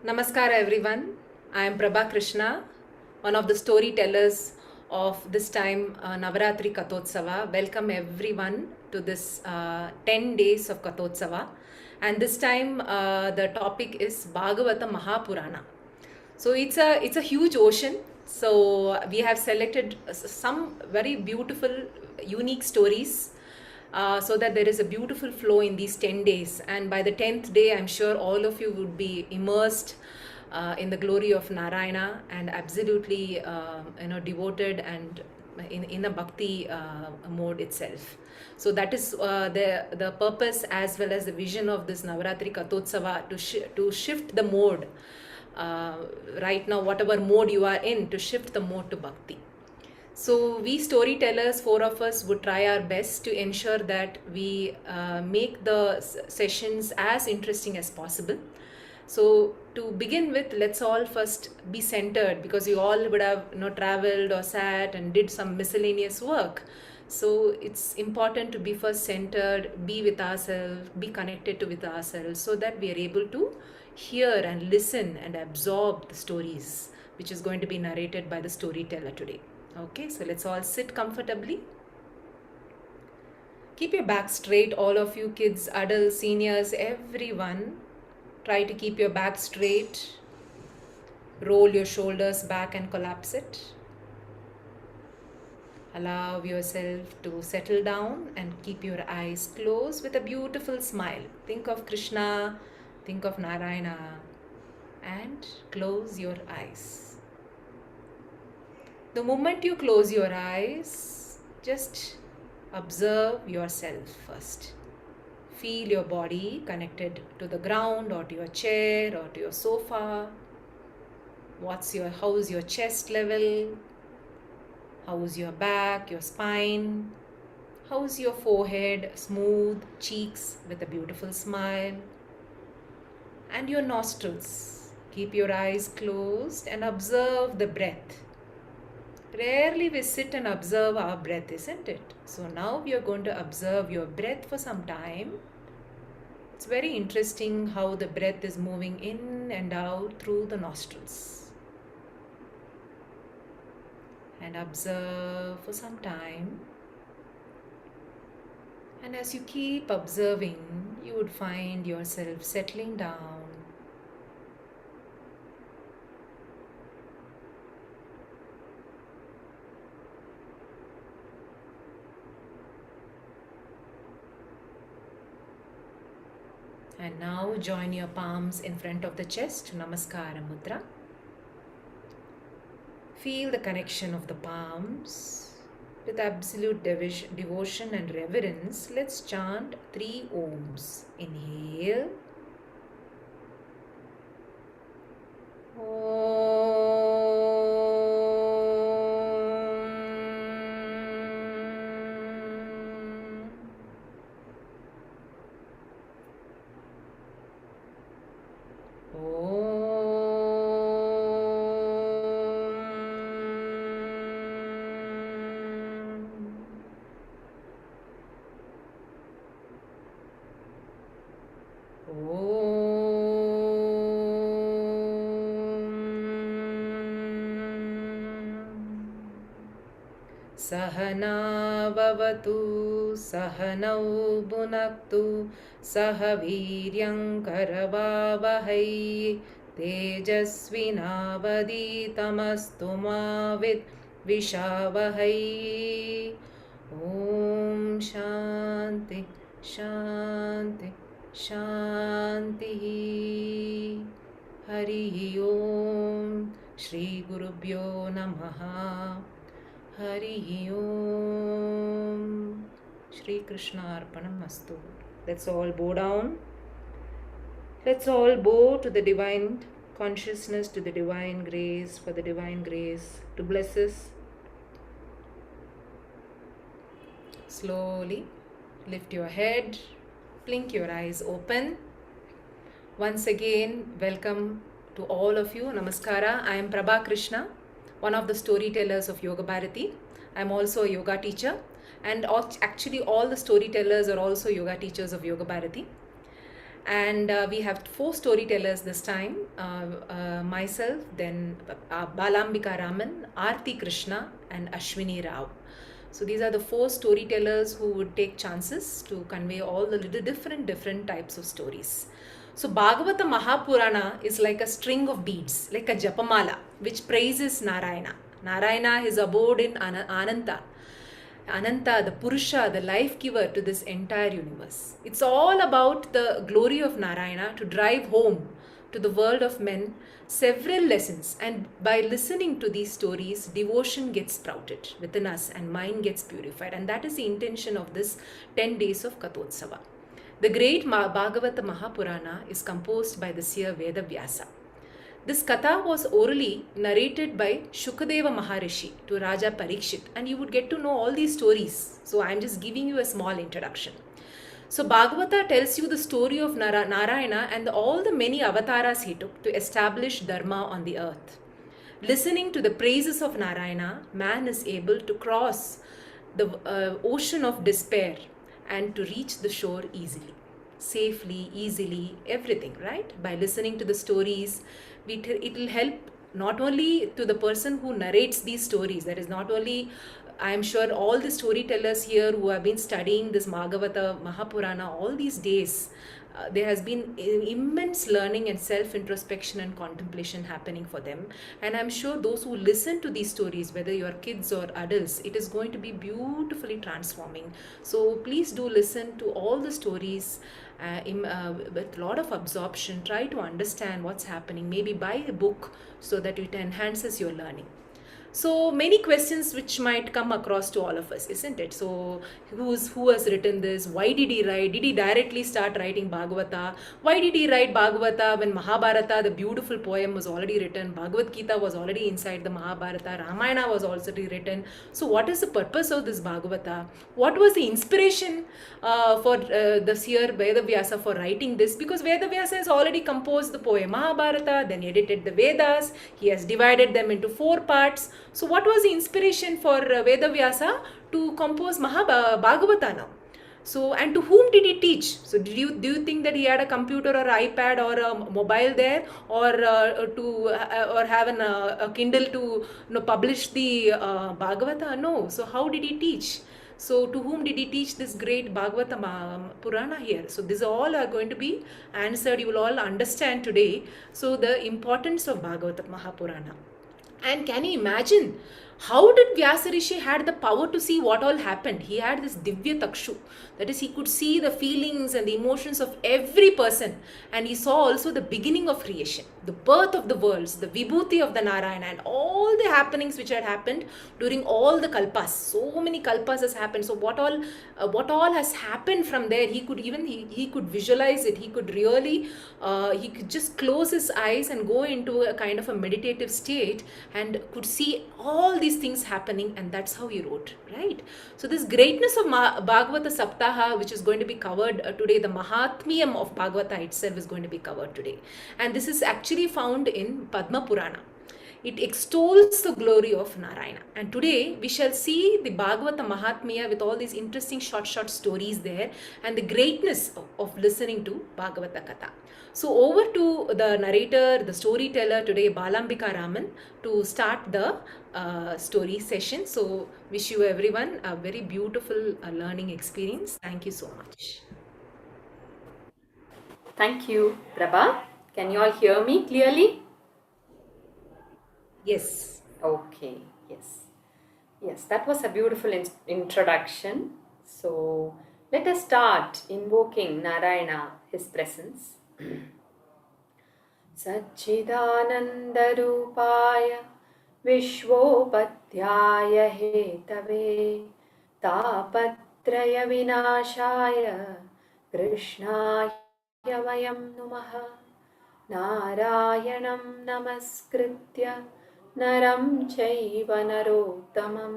Namaskara everyone. I am Prabha Krishna, one of the storytellers of this time Navaratri Kathotsava. Welcome everyone to this 10 days of Kathotsava. And this time the topic is Bhagavata Mahapurana. So it's a huge ocean. So we have selected some very beautiful, unique stories so that there is a beautiful flow in these 10 days. And by the 10th day, I'm sure all of you would be immersed in the glory of Narayana and absolutely devoted and in a bhakti mode itself. So that is the purpose as well as the vision of this Navaratri Kathotsava to shift the mode uh, right now, whatever mode you are in, to shift the mode to bhakti. So we storytellers, four of us, would try our best to ensure that we make the sessions as interesting as possible. So to begin with, let's all first be centered, because you all would have traveled or sat and did some miscellaneous work. So it's important to be first centered, be with ourselves, be connected to with ourselves, so that we are able to hear and listen and absorb the stories which is going to be narrated by the storyteller today. Okay, so let's all sit comfortably. Keep your back straight, all of you kids, adults, seniors, everyone. Try to keep your back straight. Roll your shoulders back and collapse it. Allow yourself to settle down and keep your eyes closed with a beautiful smile. Think of Krishna, think of Narayana, and close your eyes. The moment you close your eyes, just observe yourself first. Feel your body connected to the ground or to your chair or to your sofa. How's your chest level? How's your back, your spine? How's your forehead, smooth cheeks with a beautiful smile? And your nostrils. Keep your eyes closed and observe the breath. Rarely we sit and observe our breath, isn't it? So now we are going to observe your breath for some time. It's very interesting how the breath is moving in and out through the nostrils. And observe for some time. And as you keep observing, you would find yourself settling down. And now join your palms in front of the chest, Namaskara Mudra. Feel the connection of the palms. With absolute devotion and reverence, let's chant 3 Oms. Inhale. Sahana vavatu sahanau bhunaktu sahaviryam karavavahai tejasvinavaditamastu ma vidvishavahai. Om Shanti Shanti Shanti. Hari Om. Shri Gurubhyo Namaha. Hari Om. Shri Krishna Arpanamastu. Let's all bow down. Let's all bow to the divine consciousness, to the divine grace, for the divine grace to bless us. Slowly lift your head, blink your eyes open. Once again, welcome to all of you. Namaskara. I am Prabha Krishna, one of the storytellers of Yoga Bharati. I am also a yoga teacher, and actually all the storytellers are also yoga teachers of Yoga Bharati. And we have 4 storytellers this time, myself, then Balambika Raman, Aarti Krishna, and Ashwini Rao. So these are the 4 storytellers who would take chances to convey all the little different types of stories. So Bhagavata Mahapurana is like a string of beads, like a japamala, which praises Narayana. Narayana, his abode in Ananta. Ananta, the Purusha, the life giver to this entire universe. It's all about the glory of Narayana to drive home to the world of men several lessons. And by listening to these stories, devotion gets sprouted within us and mind gets purified. And that is the intention of this 10 days of Kathotsava. The great Bhagavata Mahapurana is composed by the seer Veda Vyasa. This katha was orally narrated by Shukadeva Maharishi to Raja Parikshit, and you would get to know all these stories. So I am just giving you a small introduction. So Bhagavata tells you the story of Narayana and all the many avatars he took to establish dharma on the earth. Listening to the praises of Narayana, man is able to cross the ocean of despair and to reach the shore easily, safely, easily, everything, right? By listening to the stories, it will help not only to the person who narrates these stories, that is not only, I am sure all the storytellers here who have been studying this Bhagavata Mahapurana all these days, there has been immense learning and self-introspection and contemplation happening for them. And I'm sure those who listen to these stories, whether you are kids or adults, it is going to be beautifully transforming. So please do listen to all the stories with a lot of absorption. Try to understand what's happening. Maybe buy a book so that it enhances your learning. So many questions which might come across to all of us, isn't it? So who has written this? Why did he write? Did he directly start writing Bhagavata? Why did he write Bhagavata when Mahabharata, the beautiful poem, was already written? Bhagavad Gita was already inside the Mahabharata. Ramayana was also written. So what is the purpose of this Bhagavata? What was the inspiration for the seer Veda Vyasa for writing this? Because Veda Vyasa has already composed the poem Mahabharata, then edited the Vedas. He has divided them into 4 parts. So what was the inspiration for Veda Vyasa to compose Bhagavata now? So, and to whom did he teach? So do you think that he had a computer or iPad or a mobile there, or or have a Kindle to publish the Bhagavata? No. So how did he teach? So to whom did he teach this great Bhagavata Purana here? So these all are going to be answered. You will all understand today. So the importance of Bhagavata Mahapurana. And can you imagine how did Vyasa Rishi had the power to see what all happened? He had this Divya Takshu. That is, he could see the feelings and the emotions of every person. And he saw also the beginning of creation, the birth of the worlds, the Vibhuti of the Narayana, and all the happenings which had happened during all the kalpas. So many kalpas has happened. So what all has happened from there, he could visualize it. He could really, he could just close his eyes and go into a kind of a meditative state and could see all these things happening, and that's how he wrote, right? So this greatness of Bhagavata Saptaha, which is going to be covered today, the mahatmiyam of Bhagavata itself is going to be covered today, and this is actually found in Padma Purana. It extols the glory of Narayana. And today we shall see the Bhagavata Mahatmya with all these interesting short stories there and the greatness of listening to Bhagavata Katha. So over to the narrator, the storyteller today, Balambika Raman, to start the story session. So wish you everyone a very beautiful learning experience. Thank you so much. Thank you, Prabha. Can you all hear me clearly? Yes. Okay, yes. Yes, that was a beautiful introduction. So let us start invoking Narayana, his presence. Satchidanandarupaya Vishwopadhyaya Hetave Tapatraya Vinashaya Krishnaya Vayam Numaha Narayanam Namaskritya Naram Chaiva Narottamam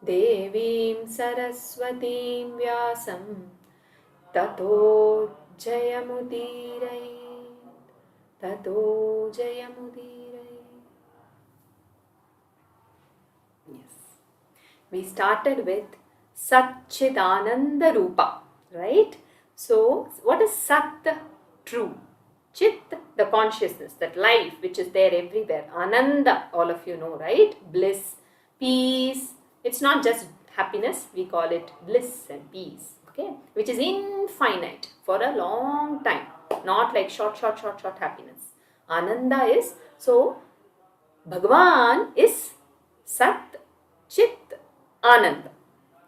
Devim Saraswatim Vyasam Tato Jayamudirai Tato Jayamudirai. Yes. We started with Satchidananda Rupa, right? So, what is Sat? True. Chit, the consciousness, that life which is there everywhere. Ananda, all of you know, right? Bliss, peace. It's not just happiness, we call it bliss and peace, okay? Which is infinite for a long time, not like short happiness. Ananda is, so Bhagavan is Sat, Chit, Ananda.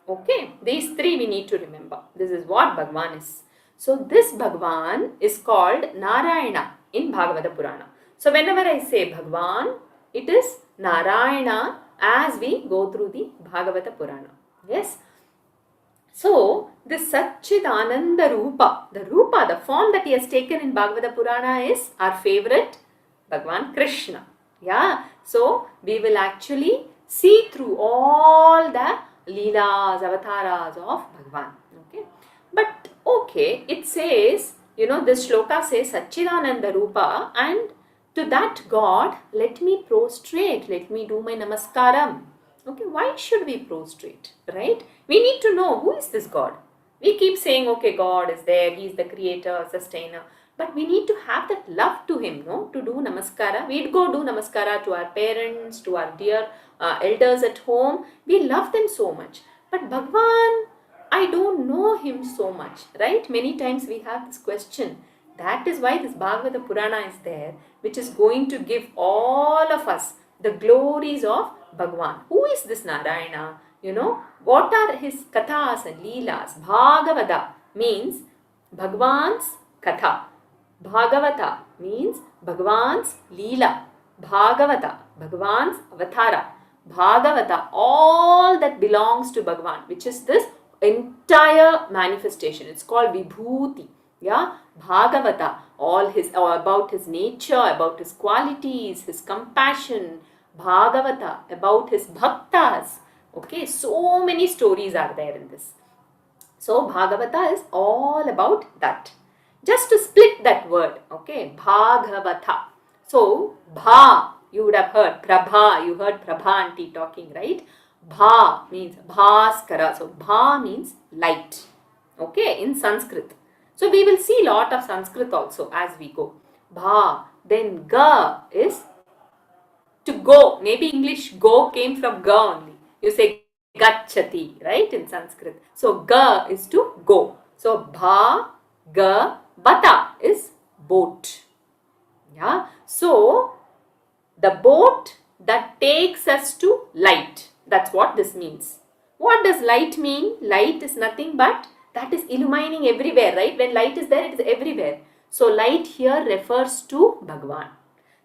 Okay, these three we need to remember. This is what Bhagavan is. So this Bhagavan is called Narayana in Bhagavata Purana. So whenever I say Bhagavan, it is Narayana as we go through the Bhagavata Purana. Yes. So this Satchidananda Rupa, the form that he has taken in Bhagavata Purana is our favorite Bhagavan Krishna. Yeah. So we will actually see through all the Leelas, Avataras of Bhagavan. Okay. But okay, it says, this shloka says Satchidananda Rupa, and to that God, let me prostrate, let me do my namaskaram. Okay, why should we prostrate, right? We need to know who is this God. We keep saying, okay, God is there, He is the creator, sustainer. But we need to have that love to Him, no? To do namaskara. We'd go do namaskara to our parents, to our dear elders at home. We love them so much. But Bhagwan, I don't know Him so much, right? Many times we have this question. That is why this Bhagavata Purana is there, which is going to give all of us the glories of Bhagwan. Who is this Narayana? What are his kathas and leelas? Bhagavata means Bhagwan's katha. Bhagavata means Bhagwan's leela. Bhagavata, Bhagwan's avatara. Bhagavata, all that belongs to Bhagwan, which is this entire manifestation. It's called Vibhuti. Yeah, Bhagavata, about his nature, about his qualities, his compassion. Bhagavata, about his bhaktas. Okay, so many stories are there in this. So Bhagavata is all about that. Just to split that word, okay, Bhagavata. So Bha, you would have heard Prabha, you heard Prabha auntie talking, right? Bha means Bhaskara. So Bha means light, okay, in Sanskrit. So we will see lot of Sanskrit also as we go. Bha, then Ga is to go. Maybe English go came from ga only. You say gachati, right, in Sanskrit. So ga is to go. So bha, ga, bata is boat. Yeah. So the boat that takes us to light. That's what this means. What does light mean? Light is nothing but that is illumining everywhere, right? When light is there, it is everywhere. So light here refers to Bhagwan.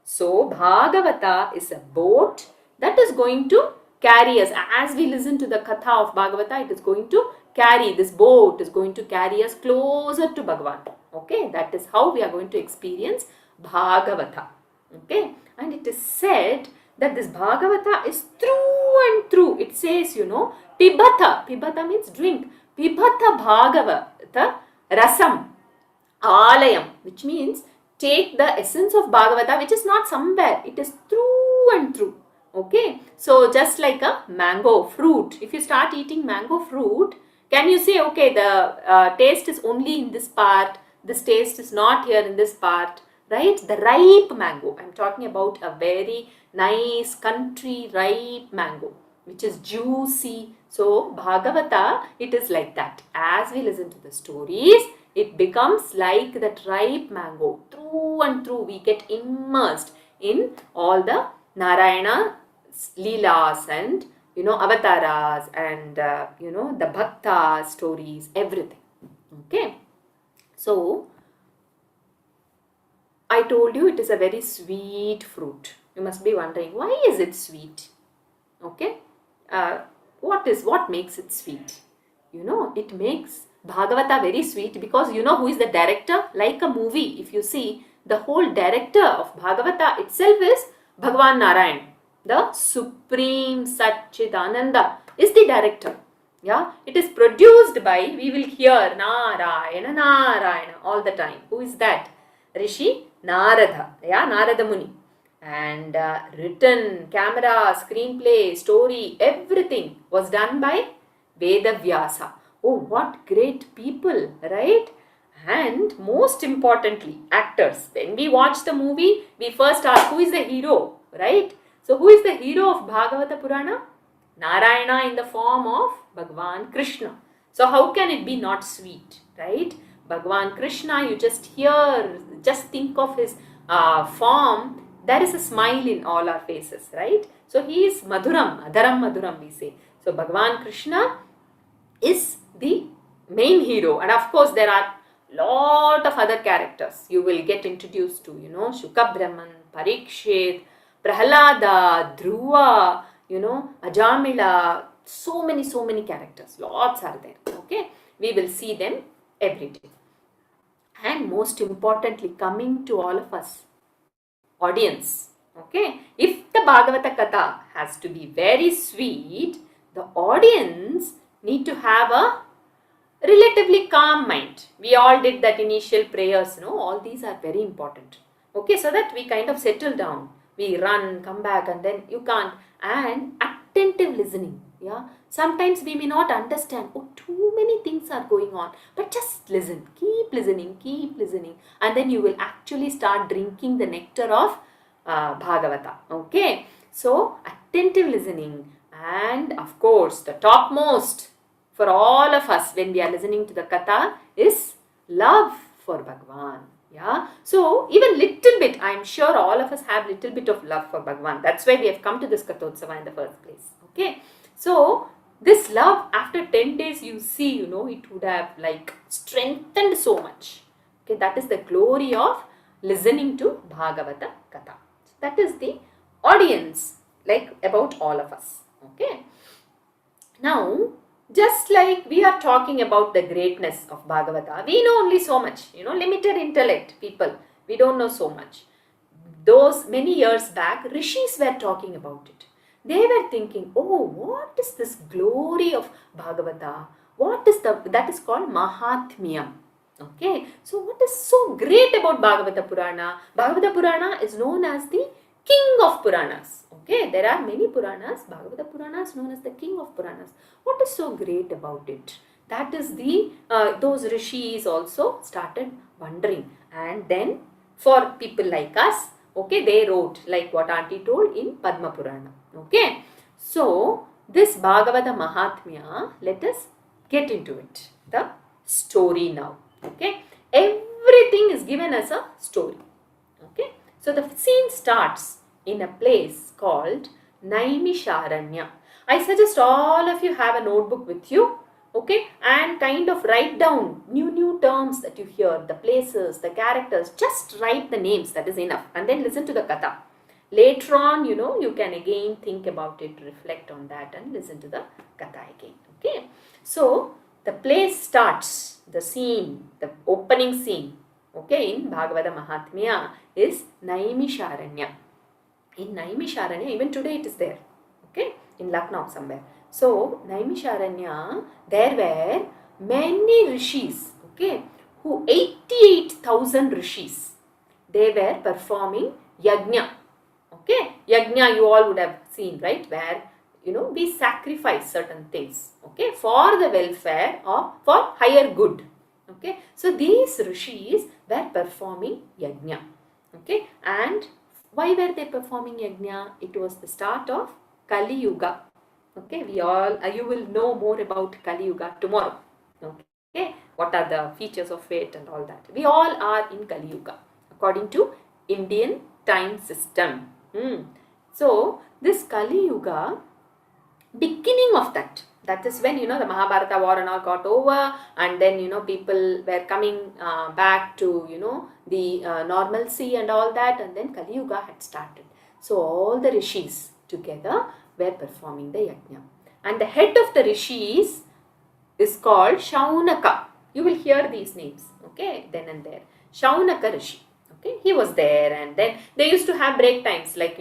So Bhagavata is a boat that is going to carry us. As we listen to the katha of Bhagavata, it is going to carry, this boat is going to carry us closer to Bhagwan. Okay, that is how we are going to experience Bhagavata. Okay, and it is said that this Bhagavata is through and through. It says, Pibata. Pibata means drink. Pibata Bhagavata Rasam Alayam, which means take the essence of Bhagavata, which is not somewhere. It is through and through. Okay. So just like a mango fruit. If you start eating mango fruit, can you say, okay, the taste is only in this part. This taste is not here in this part. Right? The ripe mango. I'm talking about a very nice country ripe mango, which is juicy. So Bhagavata, it is like that. As we listen to the stories, it becomes like that ripe mango. Through and through, we get immersed in all the Narayana leelas and avataras and the bhakta stories, everything. Okay. So I told you it is a very sweet fruit. You must be wondering, why is it sweet? Okay. What makes it sweet? It makes Bhagavata very sweet because who is the director? Like a movie, if you see, the whole director of Bhagavata itself is Bhagavan Narayan. The Supreme Satchidananda is the director. Yeah, it is produced by, we will hear Narayana, Narayana all the time. Who is that? Rishi Narada. Yeah, Narada Muni. And written, camera, screenplay, story, everything was done by Vyasa. Oh, what great people, right? And most importantly, actors. When we watch the movie, we first ask who is the hero, right? So who is the hero of Bhagavata Purana? Narayana in the form of Bhagavan Krishna. So how can it be not sweet, right? Bhagavan Krishna, you just hear, just think of his form, there is a smile in all our faces, right? So he is Madhuram, Adharam Madhuram we say. So Bhagavan Krishna is the main hero, and of course there are lot of other characters you will get introduced to, Shuka Brahman, Parikshit, Prahalada, Dhruva, Ajamila, so many characters, lots are there. Okay, we will see them every day. And most importantly, coming to all of us, audience. Okay, if the Bhagavata Katha has to be very sweet, the audience need to have a relatively calm mind. We all did that initial prayers, all these are very important. Okay, so that we kind of settle down. We run, come back, and then you can't. And attentive listening. Yeah, sometimes we may not understand. Oh, too many things are going on, but just listen. Keep listening, and then you will actually start drinking the nectar of Bhagavata. Okay, so attentive listening, and of course, the topmost for all of us when we are listening to the katha is love for Bhagavan. Yeah. So even little bit, I am sure all of us have little bit of love for Bhagavan. That's why we have come to this Kathotsava in the first place. Okay. So this love, after 10 days, you see, it would have like strengthened so much. Okay. That is the glory of listening to Bhagavata Katha. So that is the audience, like about all of us. Okay. Now, just like we are talking about the greatness of Bhagavata, we know only so much, limited intellect people, we don't know so much. Those many years back, rishis were talking about it. They were thinking, oh, what is this glory of Bhagavata? That is called mahatmiyam. Okay, so what is so great about Bhagavata Purana? Bhagavata Purana is known as the king of Puranas. Okay, there are many Puranas. Bhagavata Purana is known as the king of Puranas. What is so great about it? That is those rishis also started wondering. And then for people like us, okay, they wrote like what auntie told in Padma Purana. Okay, so this Bhagavata Mahatmya, let us get into it. The story now. Okay, everything is given as a story. Okay, so the scene starts in a place called Naimisharanya. I suggest all of you have a notebook with you, okay, and kind of write down new terms that you hear, the places, the characters, just write the names, that is enough, and then listen to the katha. Later on, you can again think about it, reflect on that and listen to the katha again, okay. So, the place starts, the scene, the opening scene, okay, in Bhagavata Mahatmya is Naimisharanya. In Naimisharanya, even today it is there, okay, in Lucknow somewhere. So, Naimisharanya, there were many rishis, okay, 88,000 rishis. They were performing yajna, okay. Yajna you all would have seen, right, where, we sacrifice certain things, okay, for the welfare or for higher good, okay. So, these rishis were performing yajna, okay, and why were they performing yajna? It was the start of Kali Yuga. Okay, you will know more about Kali Yuga tomorrow. Okay, what are the features of it and all that. We all are in Kali Yuga according to Indian time system. So, this Kali Yuga, beginning of that is when, the Mahabharata war and all got over, and then, people were coming back to, the normalcy and all that, and then Kali Yuga had started. So, all the rishis together were performing the yajna. And the head of the rishis is called Shaunaka. You will hear these names, okay, then and there. Shaunaka Rishi, okay, he was there, and then they used to have break times, like,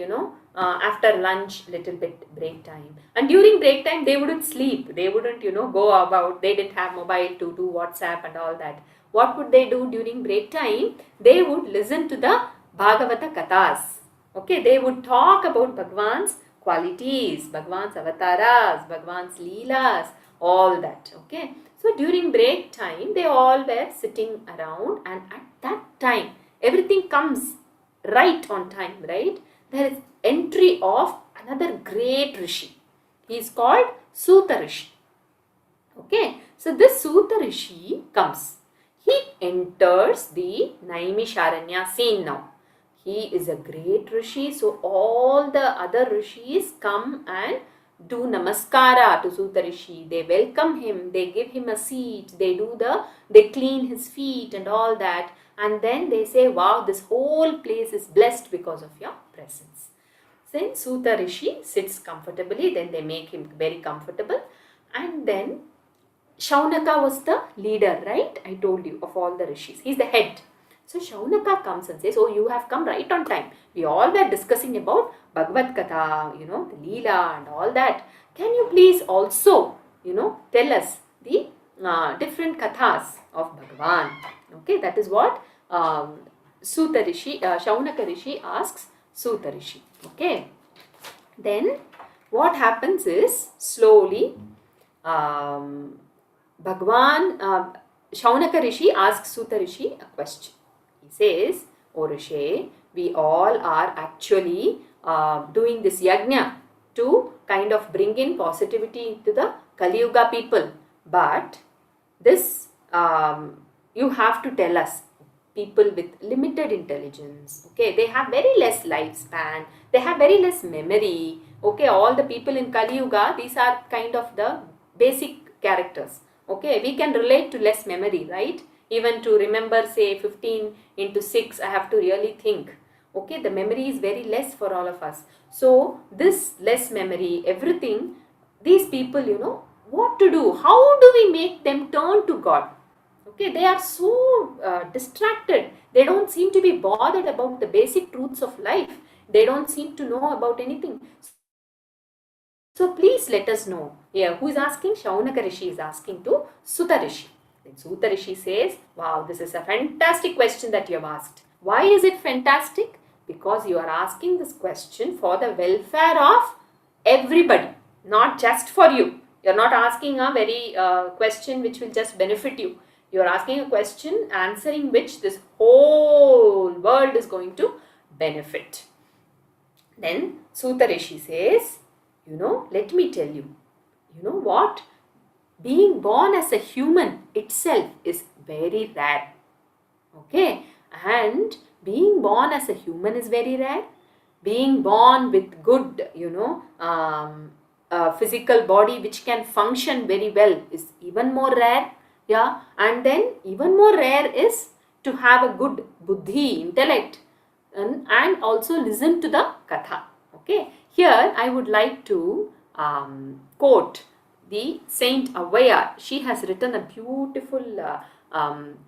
after lunch, little bit break time. And during break time, they wouldn't sleep. They wouldn't, go about. They didn't have mobile to do WhatsApp and all that. What would they do during break time? They would listen to the Bhagavata Kathas. Okay, they would talk about Bhagwan's qualities, Bhagwan's avataras, Bhagwan's leelas, all that. Okay, So during break time, they all were sitting around, and at that time, everything comes right on time, right? There is entry of another great Rishi. He is called Suta Rishi. Okay, so this Suta Rishi comes. He enters the Naimisharanya scene now. He is a great Rishi, so all the other Rishis come and do namaskara to Suta Rishi. They welcome him, they give him a seat, they clean his feet and all that, and then they say, wow, this whole place is blessed because of your presence. Then Suta Rishi sits comfortably, then they make him very comfortable, and then Shaunaka was the leader, right? I told you, of all the rishis. He's the head. So Shaunaka comes and says, oh, you have come right on time. We all were discussing about Bhagavad Katha, the Leela and all that. Can you please also, tell us the different kathas of Bhagavan? Okay, that is what Suta Rishi, Shaunaka Rishi asks Suta Rishi. Okay. Then what happens is, slowly, Shaunaka Rishi asks Suta Rishi a question. He says, O Rishi, we all are actually doing this yajna to kind of bring in positivity into the Kali Yuga people. But this, you have to tell us, people with limited intelligence, okay, they have very less lifespan, they have very less memory, okay, all the people in Kali Yuga, these are kind of the basic characters. Okay, we can relate to less memory, right? Even to remember, say, 15 into 6, I have to really think. Okay, the memory is very less for all of us. So, this less memory, everything, these people, what to do? How do we make them turn to God? Okay, they are so distracted. They don't seem to be bothered about the basic truths of life. They don't seem to know about anything. So please let us know. Yeah, who is asking? Shaunaka Rishi is asking to Suta Rishi. Then Suta Rishi says, wow, this is a fantastic question that you have asked. Why is it fantastic? Because you are asking this question for the welfare of everybody, not just for you. You are not asking a very question which will just benefit you. You are asking a question answering which this whole world is going to benefit. Then Suta Rishi says, let me tell you, what? Being born as a human itself is very rare. Okay, and being born as a human is very rare. Being born with good, physical body which can function very well is even more rare. Yeah, and then even more rare is to have a good buddhi, intellect, and also listen to the katha. Okay, here I would like to quote the Saint Avaya. She has written a beautiful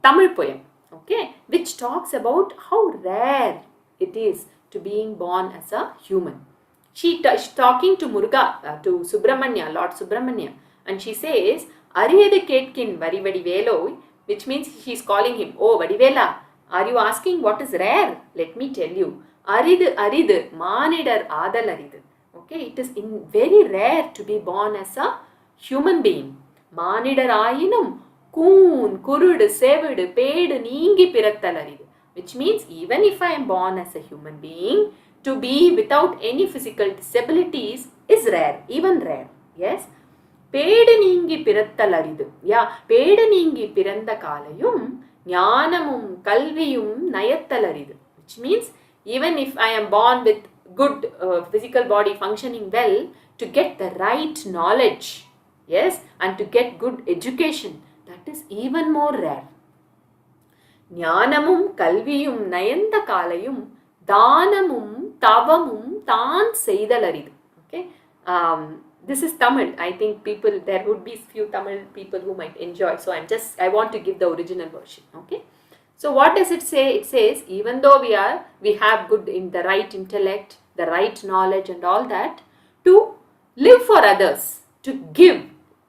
Tamil poem, okay, which talks about how rare it is to being born as a human. She is talking to Muruga, to Subramanya, Lord Subramanya, and she says, Ariyadu Ketkin Vari Vadivelo, which means she is calling him, oh Vadivela, are you asking what is rare? Let me tell you. Aridu, manidar adal aridu. Okay, it is very rare to be born as a human being. Manidar ayinum, koon, kurudu, sevudu, pedu, neengi pirattal aridu. Which means even if I am born as a human being, to be without any physical disabilities is rare, even rare. Yes. Pedu neengi pirattal aridu. Yeah, pedu neengi piranda kalayum, jnanamum, kalviyum, nayattal aridu. Which means even if I am born with good physical body functioning well, to get the right knowledge, yes, and to get good education, that is even more rare. Jnanamum, kalviyum, nayanda kalayum, danamum, tavamum, taan seidalaridu. Okay, this is Tamil. I think there would be few Tamil people who might enjoy. So I want to give the original version. Okay. So what does it say? It says, even though we have good in the right intellect, the right knowledge and all that, to live for others, to give,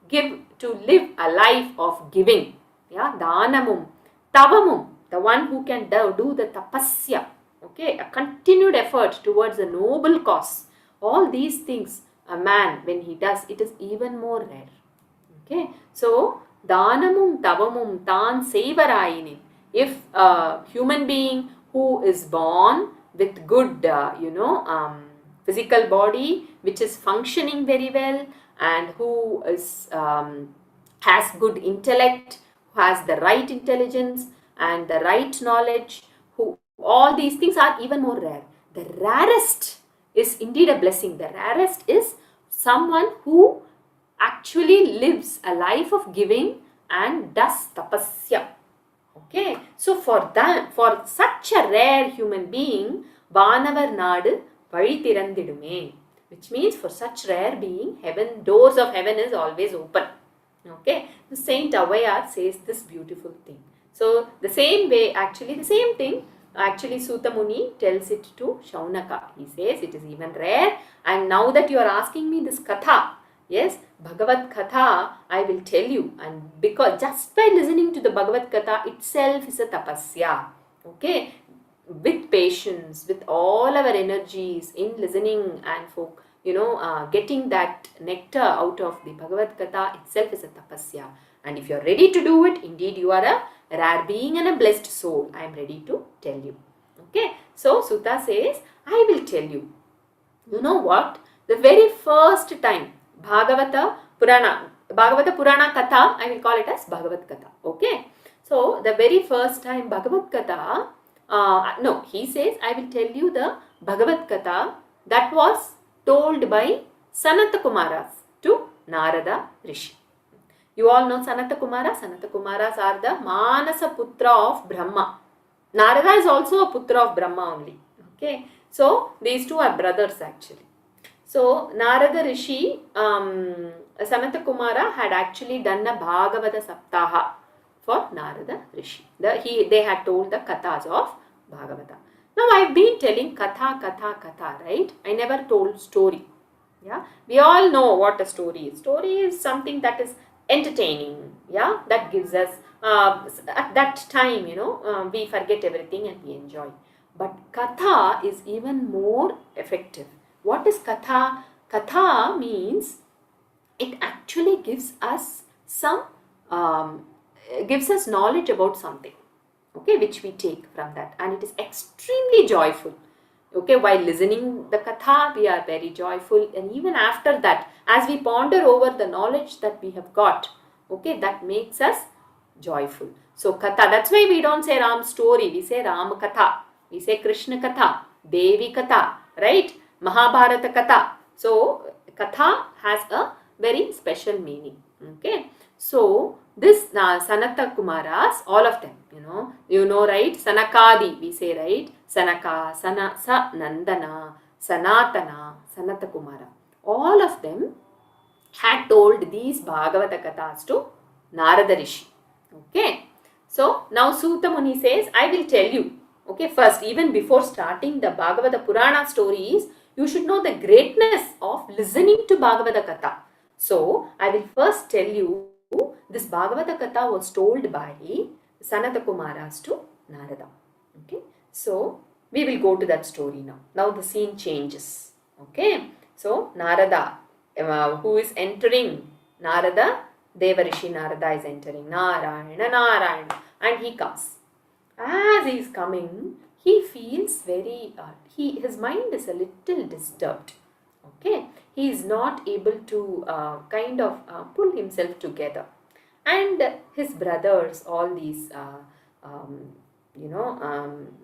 to live a life of giving. Yeah, danamum, tavamum, the one who can do the tapasya, okay, a continued effort towards a noble cause. All these things, a man, when he does, it is even more rare. Okay, so Danamum tavamum tan seivarayinin. If a human being who is born with good, physical body, which is functioning very well, and who is has good intellect, who has the right intelligence and the right knowledge, who all these things are even more rare. The rarest is indeed a blessing. The rarest is someone who actually lives a life of giving and does tapasya. Okay, so for that, for such a rare human being, Vanavar Nadu Vali Thirandidume, which means for such rare being, heaven, doors of heaven is always open. Okay, the Saint Avayar says this beautiful thing. So the same way, actually the same thing, actually Sutta Muni tells it to Shaunaka. He says it is even rare, and now that you are asking me this katha, yes, Bhagavat Katha, I will tell you, and because just by listening to the Bhagavat Katha itself is a tapasya. Okay, with patience, with all our energies in listening and for getting that nectar out of the Bhagavad Katha itself is a tapasya. And if you are ready to do it, indeed you are a rare being and a blessed soul. I am ready to tell you. Okay, so Sutta says, I will tell you. You know what? The very first time Bhagavata Purana Katha, I will call it as Bhagavat Katha. Okay, so the very first time Bhagavat Katha, he says, I will tell you the Bhagavat Katha that was told by Sanata Kumaras to Narada Rishi. You all know Sanata Kumaras. Sanata Kumaras are the Manasa Putra of Brahma. Narada is also a Putra of Brahma only. Okay, so these two are brothers actually. So Narada Rishi, Sanata Kumara had actually done a Bhagavata saptaha for Narada Rishi. They had told the kathas of Bhagavata. Now I've been telling katha, right? I never told story. Yeah, we all know what a story is. Story is something that is entertaining. Yeah, that gives us at that time, we forget everything and we enjoy. But katha is even more effective. What is katha? Katha means it actually gives us gives us knowledge about something, okay, which we take from that, and it is extremely joyful. Okay, while listening the katha, we are very joyful, and even after that, as we ponder over the knowledge that we have got, okay, that makes us joyful. So katha, that's why we don't say Ram story, we say Ram katha, we say Krishna katha, Devi katha, right? Mahabharata katha. So katha has a very special meaning. Okay, so this Sanata Kumaras, all of them, right? Sanakadi, we say, right? Sanaka, Nandana, Sanatana, Sanata Kumara. All of them had told these Bhagavata Kathas to Narada Rishi. Okay, so now Sutta Muni says, I will tell you. Okay, first, even before starting the Bhagavata Purana stories, you should know the greatness of listening to Bhagavata Katha. So, I will first tell you, this Bhagavata Katha was told by Sanata Kumaras to Narada. Okay, so we will go to that story now. Now the scene changes. Okay, so Narada, who is entering, Narada, Devarishi Narada is entering, Narayana, and he comes. As he is coming, he feels very, his mind is a little disturbed. Okay, he is not able to pull himself together. And his brothers, all these,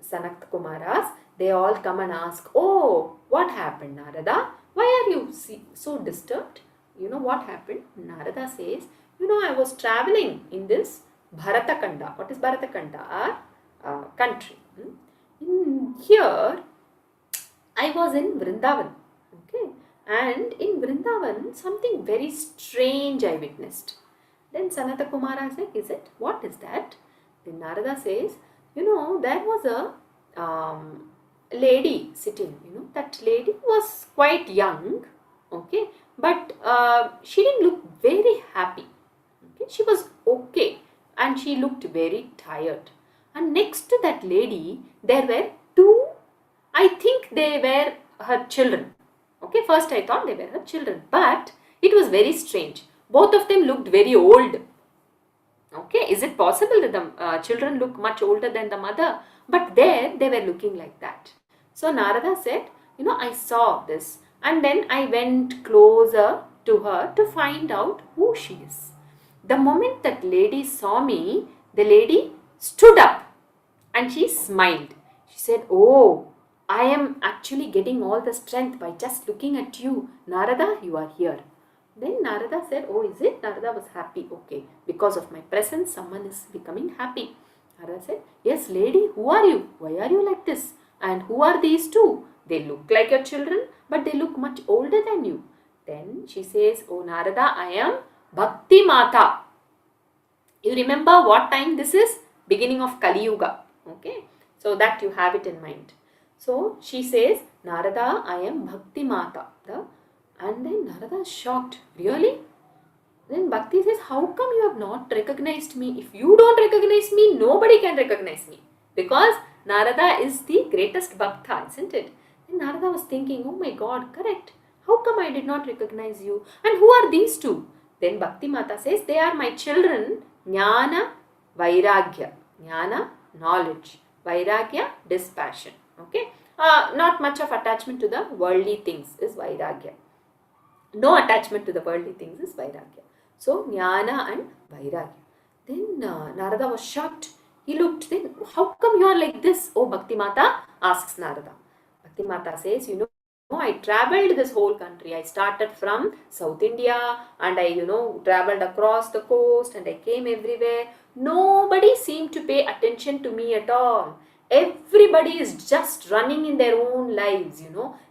Sanat Kumaras, they all come and ask, oh, what happened, Narada? Why are you so disturbed? You know what happened? Narada says, I was traveling in this Bharatakanda. What is Bharatakanda? Country. Here, I was in Vrindavan. Okay, and in Vrindavan, something very strange I witnessed. Then Sanata Kumara said, is it? What is that? Then Narada says, there was a lady sitting, that lady was quite young, okay, but she didn't look very happy. Okay, she was okay and she looked very tired. And next to that lady, there were two, I think they were her children. Okay, first I thought they were her children, but it was very strange. Both of them looked very old. Okay, is it possible that the children look much older than the mother? But there they were looking like that. So Narada said, I saw this, and then I went closer to her to find out who she is. The moment that lady saw me, the lady stood up and she smiled. She said, "Oh, I am actually getting all the strength by just looking at you. Narada, you are here." Then Narada said, "Oh, is it?" Narada was happy. Okay, because of my presence, someone is becoming happy. Narada said, "Yes, lady, who are you? Why are you like this? And who are these two? They look like your children, but they look much older than you." Then she says, "Oh, Narada, I am Bhakti Mata." You remember what time this is? Beginning of Kali Yuga. Okay, so that you have it in mind. So she says, "Narada, I am Bhakti Mata." And then Narada is shocked. Really? Then Bhakti says, "How come you have not recognized me? If you don't recognize me, nobody can recognize me. Because Narada is the greatest Bhakta, isn't it?" Then Narada was thinking, "Oh my God, correct. How come I did not recognize you? And who are these two?" Then Bhakti Mata says, "They are my children, Jnana, Vairagya." Jnana, knowledge. Vairagya, dispassion. Okay. Not much of attachment to the worldly things is Vairagya. No attachment to the worldly things is Vairagya. So, Jnana and Vairagya. Then Narada was shocked. He looked, then, "How come you are like this?" "Oh, Bhakti Mata," asks Narada. Bhakti Mata says, I traveled this whole country. I started from South India and I, traveled across the coast and I came everywhere. Nobody seemed to pay attention to me at all. Everybody is just running in their own lives,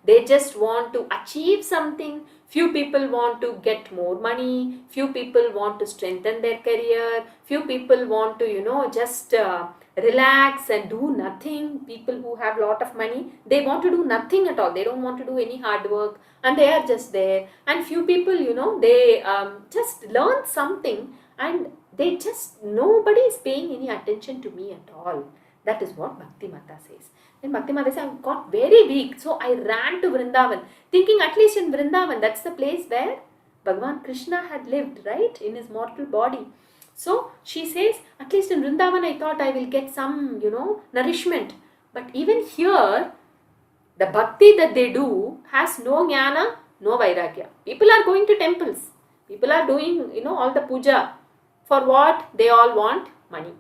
They just want to achieve something. Few people want to get more money. Few people want to strengthen their career. Few people want to, just relax and do nothing. People who have lot of money, they want to do nothing at all. They don't want to do any hard work and they are just there. And few people, they just learn something and they just, nobody is paying any attention to me at all. That is what Bhakti Mata says. Then Bhakti Mata says, "I got very weak. So I ran to Vrindavan, thinking at least in Vrindavan, that's the place where Bhagavan Krishna had lived, right? In his mortal body." So she says, "At least in Vrindavan, I thought I will get some, nourishment. But even here, the bhakti that they do has no jnana, no vairagya. People are going to temples. People are doing, all the puja. For what? They all want money.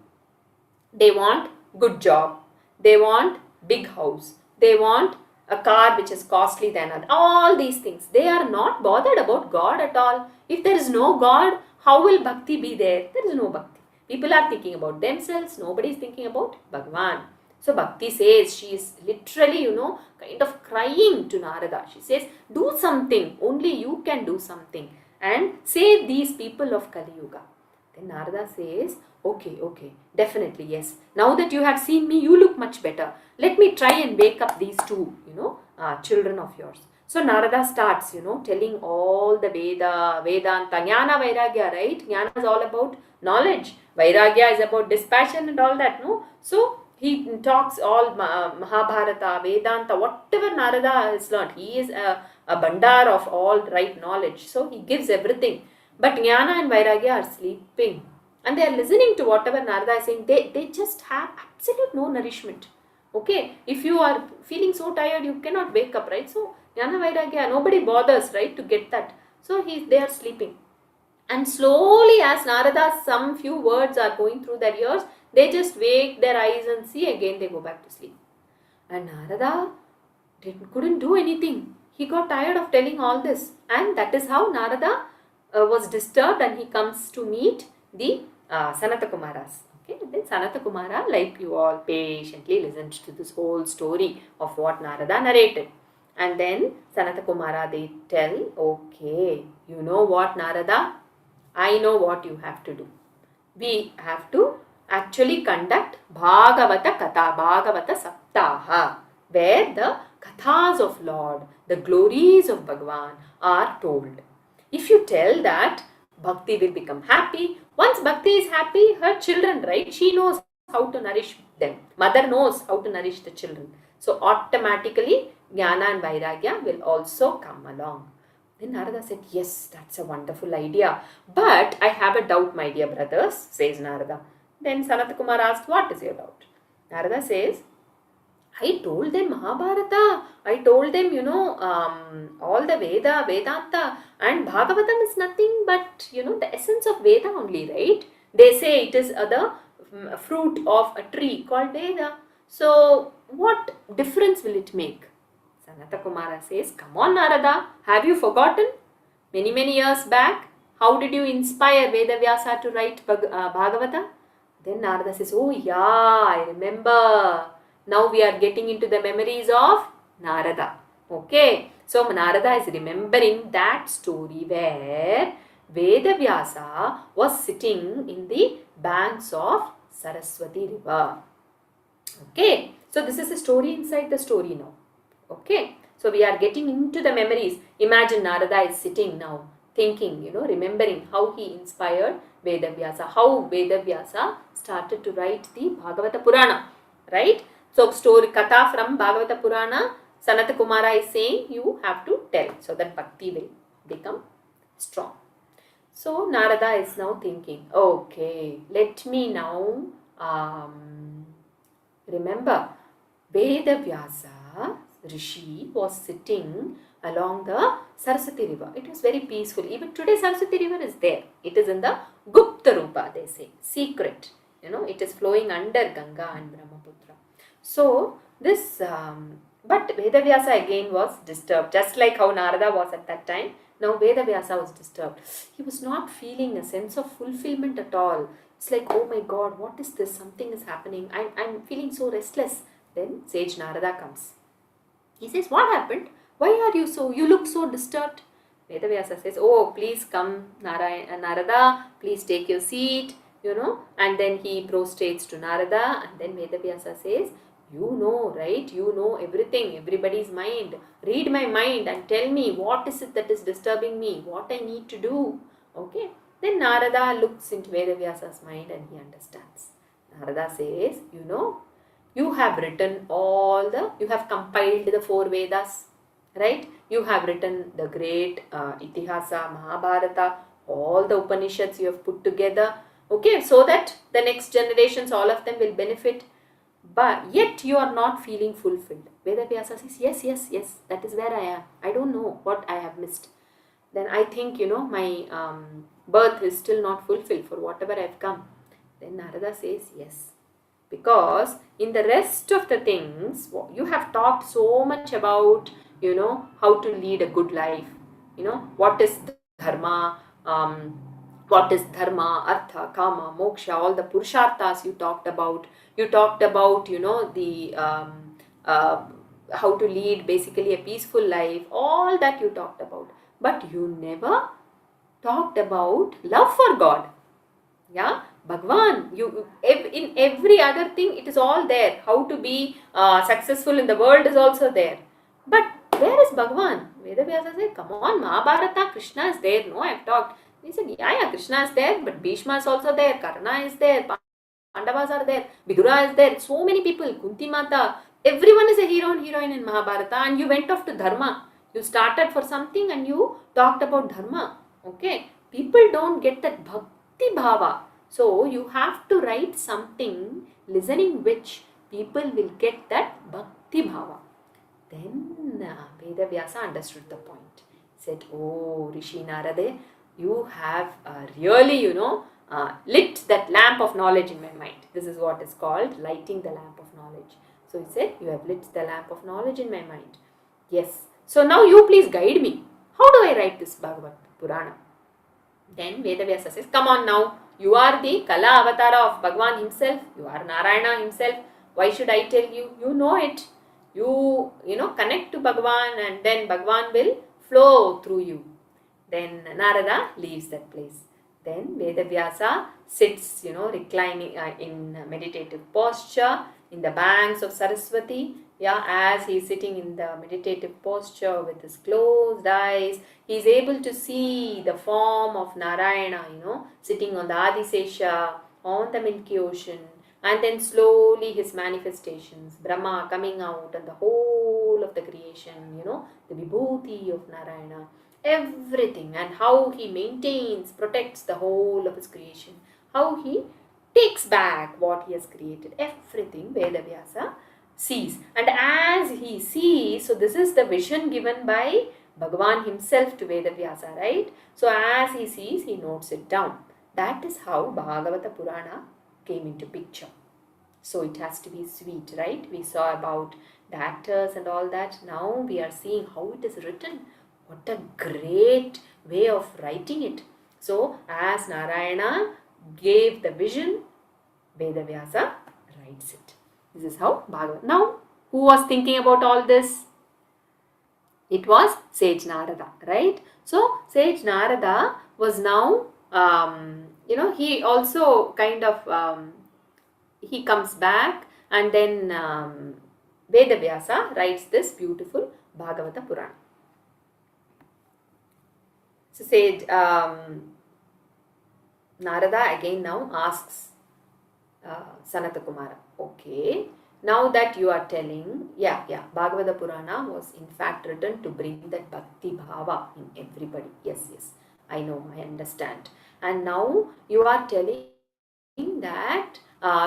They want good job. They want big house. They want a car which is costly than other. All these things. They are not bothered about God at all. If there is no God, how will bhakti be there? There is no bhakti. People are thinking about themselves. Nobody is thinking about Bhagavan." So Bhakti says, she is literally, kind of crying to Narada. She says, "Do something. Only you can do something. And save these people of Kali Yuga." Then Narada says, okay, definitely, yes. Now that you have seen me, you look much better. Let me try and wake up these two, children of yours. So Narada starts, telling all the Vedanta, Jnana, Vairagya, right? Jnana is all about knowledge. Vairagya is about dispassion and all that, no? So he talks all Mahabharata, Vedanta, whatever Narada has learned. He is a bandar of all right knowledge. So he gives everything. But Jnana and Vairagya are sleeping. And they are listening to whatever Narada is saying. They just have absolute no nourishment. Okay, if you are feeling so tired, you cannot wake up, right? So Jnana Vairagya, nobody bothers, right, to get that. So they are sleeping. And slowly, as Narada, some few words are going through their ears, they just wake their eyes and see again, they go back to sleep. And Narada couldn't do anything. He got tired of telling all this. And that is how Narada was disturbed and he comes to meet the Sanata Kumaras. Okay, then Sanata Kumara, like you all patiently listened to this whole story of what Narada narrated. And then Sanata Kumara, they tell, "Okay, you know what, Narada? I know what you have to do. We have to actually conduct Bhagavata katha, Bhagavata saptaha, where the kathas of Lord, the glories of Bhagavan are told. If you tell that, Bhakti will become happy. Once Bhakti is happy, her children, right? She knows how to nourish them. Mother knows how to nourish the children. So automatically, Jnana and Vairagya will also come along." Then Narada said, yes, that's a wonderful idea. But I have a doubt, my dear brothers, says Narada. Then Sanat Kumar asked, what is your doubt? Narada says, I told them Mahabharata. I told them, all the Veda, Vedanta, and Bhagavatam is nothing but, the essence of Veda only, right? They say it is the fruit of a tree called Veda. So, what difference will it make? Sanata Kumara says, come on, Narada, have you forgotten? Many years back, how did you inspire Veda Vyasa to write Bhagavata? Then Narada says, oh yeah, I remember. Now we are getting into the memories of Narada. Okay, so Narada is remembering that story where Veda Vyasa was sitting in the banks of Saraswati river. Okay, so this is a story inside the story now. Okay, so we are getting into the memories. Imagine Narada is sitting now thinking, remembering how he inspired Vedavyasa, how Vedavyasa started to write the Bhagavata Purana, right? So story katha from Bhagavata Purana, Sanata Kumara is saying you have to tell so that Bhakti will become strong. So Narada is now thinking, okay, let me now remember Vedavyasa Rishi was sitting along the Saraswati river. It was very peaceful. Even today Saraswati river is there. It is in the Gupta Rupa, they say, secret. It is flowing under Ganga and Brahmaputra. So this, but Vedavyasa again was disturbed, just like how Narada was at that time. Now Vedavyasa was disturbed. He was not feeling a sense of fulfillment at all. It's like, oh my God, what is this? Something is happening. I'm feeling so restless. Then sage Narada comes. He says, what happened? Why are you you look so disturbed? Vedavyasa says, oh, please come, Narada, please take your seat, and then he prostrates to Narada, and then Vedavyasa says, you know, right? You know everything, everybody's mind. Read my mind and tell me what is it that is disturbing me, what I need to do. Okay. Then Narada looks into Vedavyasa's mind and he understands. Narada says, you have written you have compiled the 4 Vedas, right? You have written the great Itihasa, Mahabharata, all the Upanishads you have put together, okay, so that the next generations, all of them will benefit. But yet you are not feeling fulfilled. Vedavyasa says, yes, that is where I am. I don't know what I have missed. Then I think, my birth is still not fulfilled for whatever I have come. Then Narada says, yes. Because in the rest of the things, you have talked so much about, how to lead a good life. What is dharma, artha, kama, moksha, all the purusharthas you talked about. You talked about, the how to lead basically a peaceful life. All that you talked about. But you never talked about love for God. Yeah, Bhagwan, in every other thing it is all there. How to be successful in the world is also there. But where is Bhagwan? Vedavyasa said, come on, Mahabharata, Krishna is there. No, I have talked. He said, yeah, Krishna is there, but Bhishma is also there, Karna is there, Pandavas are there, Vidura is there, so many people, Kunti Mata, everyone is a hero and heroine in Mahabharata, and you went off to Dharma. You started for something and you talked about Dharma. Okay, people don't get that Bhakti Bhava. So you have to write something listening which people will get that Bhakti Bhava. Then Vedavyasa understood the point. He said, oh, Rishi Narade, you have really, lit that lamp of knowledge in my mind. This is what is called lighting the lamp of knowledge. So he said, you have lit the lamp of knowledge in my mind. Yes. So now you please guide me. How do I write this Bhagavata Purana? Then Vedavyasa says, come on now. You are the Kala Avatara of Bhagwan himself. You are Narayana himself. Why should I tell you? You know it. You connect to Bhagwan and then Bhagwan will flow through you. Then Narada leaves that place. Then Vedavyasa sits, reclining in meditative posture in the banks of Saraswati. Yeah, as he is sitting in the meditative posture with his closed eyes, he is able to see the form of Narayana, sitting on the Adisesha, on the Milky Ocean, and then slowly his manifestations, Brahma coming out and the whole of the creation, the Vibhuti of Narayana. everything, and how he maintains, protects the whole of his creation, how he takes back what he has created, everything Vedavyasa sees. And as he sees, so this is the vision given by Bhagavan himself to Vedavyasa, right? So as he sees, he notes it down. That is how Bhagavata Purana came into picture. So it has to be sweet, right? We saw about the actors and all that. Now we are seeing how it is written. What a great way of writing it. So as Narayana gave the vision, Vedavyasa writes it. This is how Bhagavad. Now, who was thinking about all this? It was Sage Narada, right? So Sage Narada was now, he also kind of, he comes back, and then Vedavyasa writes this beautiful Bhagavata Purana. So Sage Narada again now asks Sanata Kumara, okay, now that you are telling, Bhagavata Purana was in fact written to bring that Bhakti Bhava in everybody. Yes, I know, I understand. And now you are telling that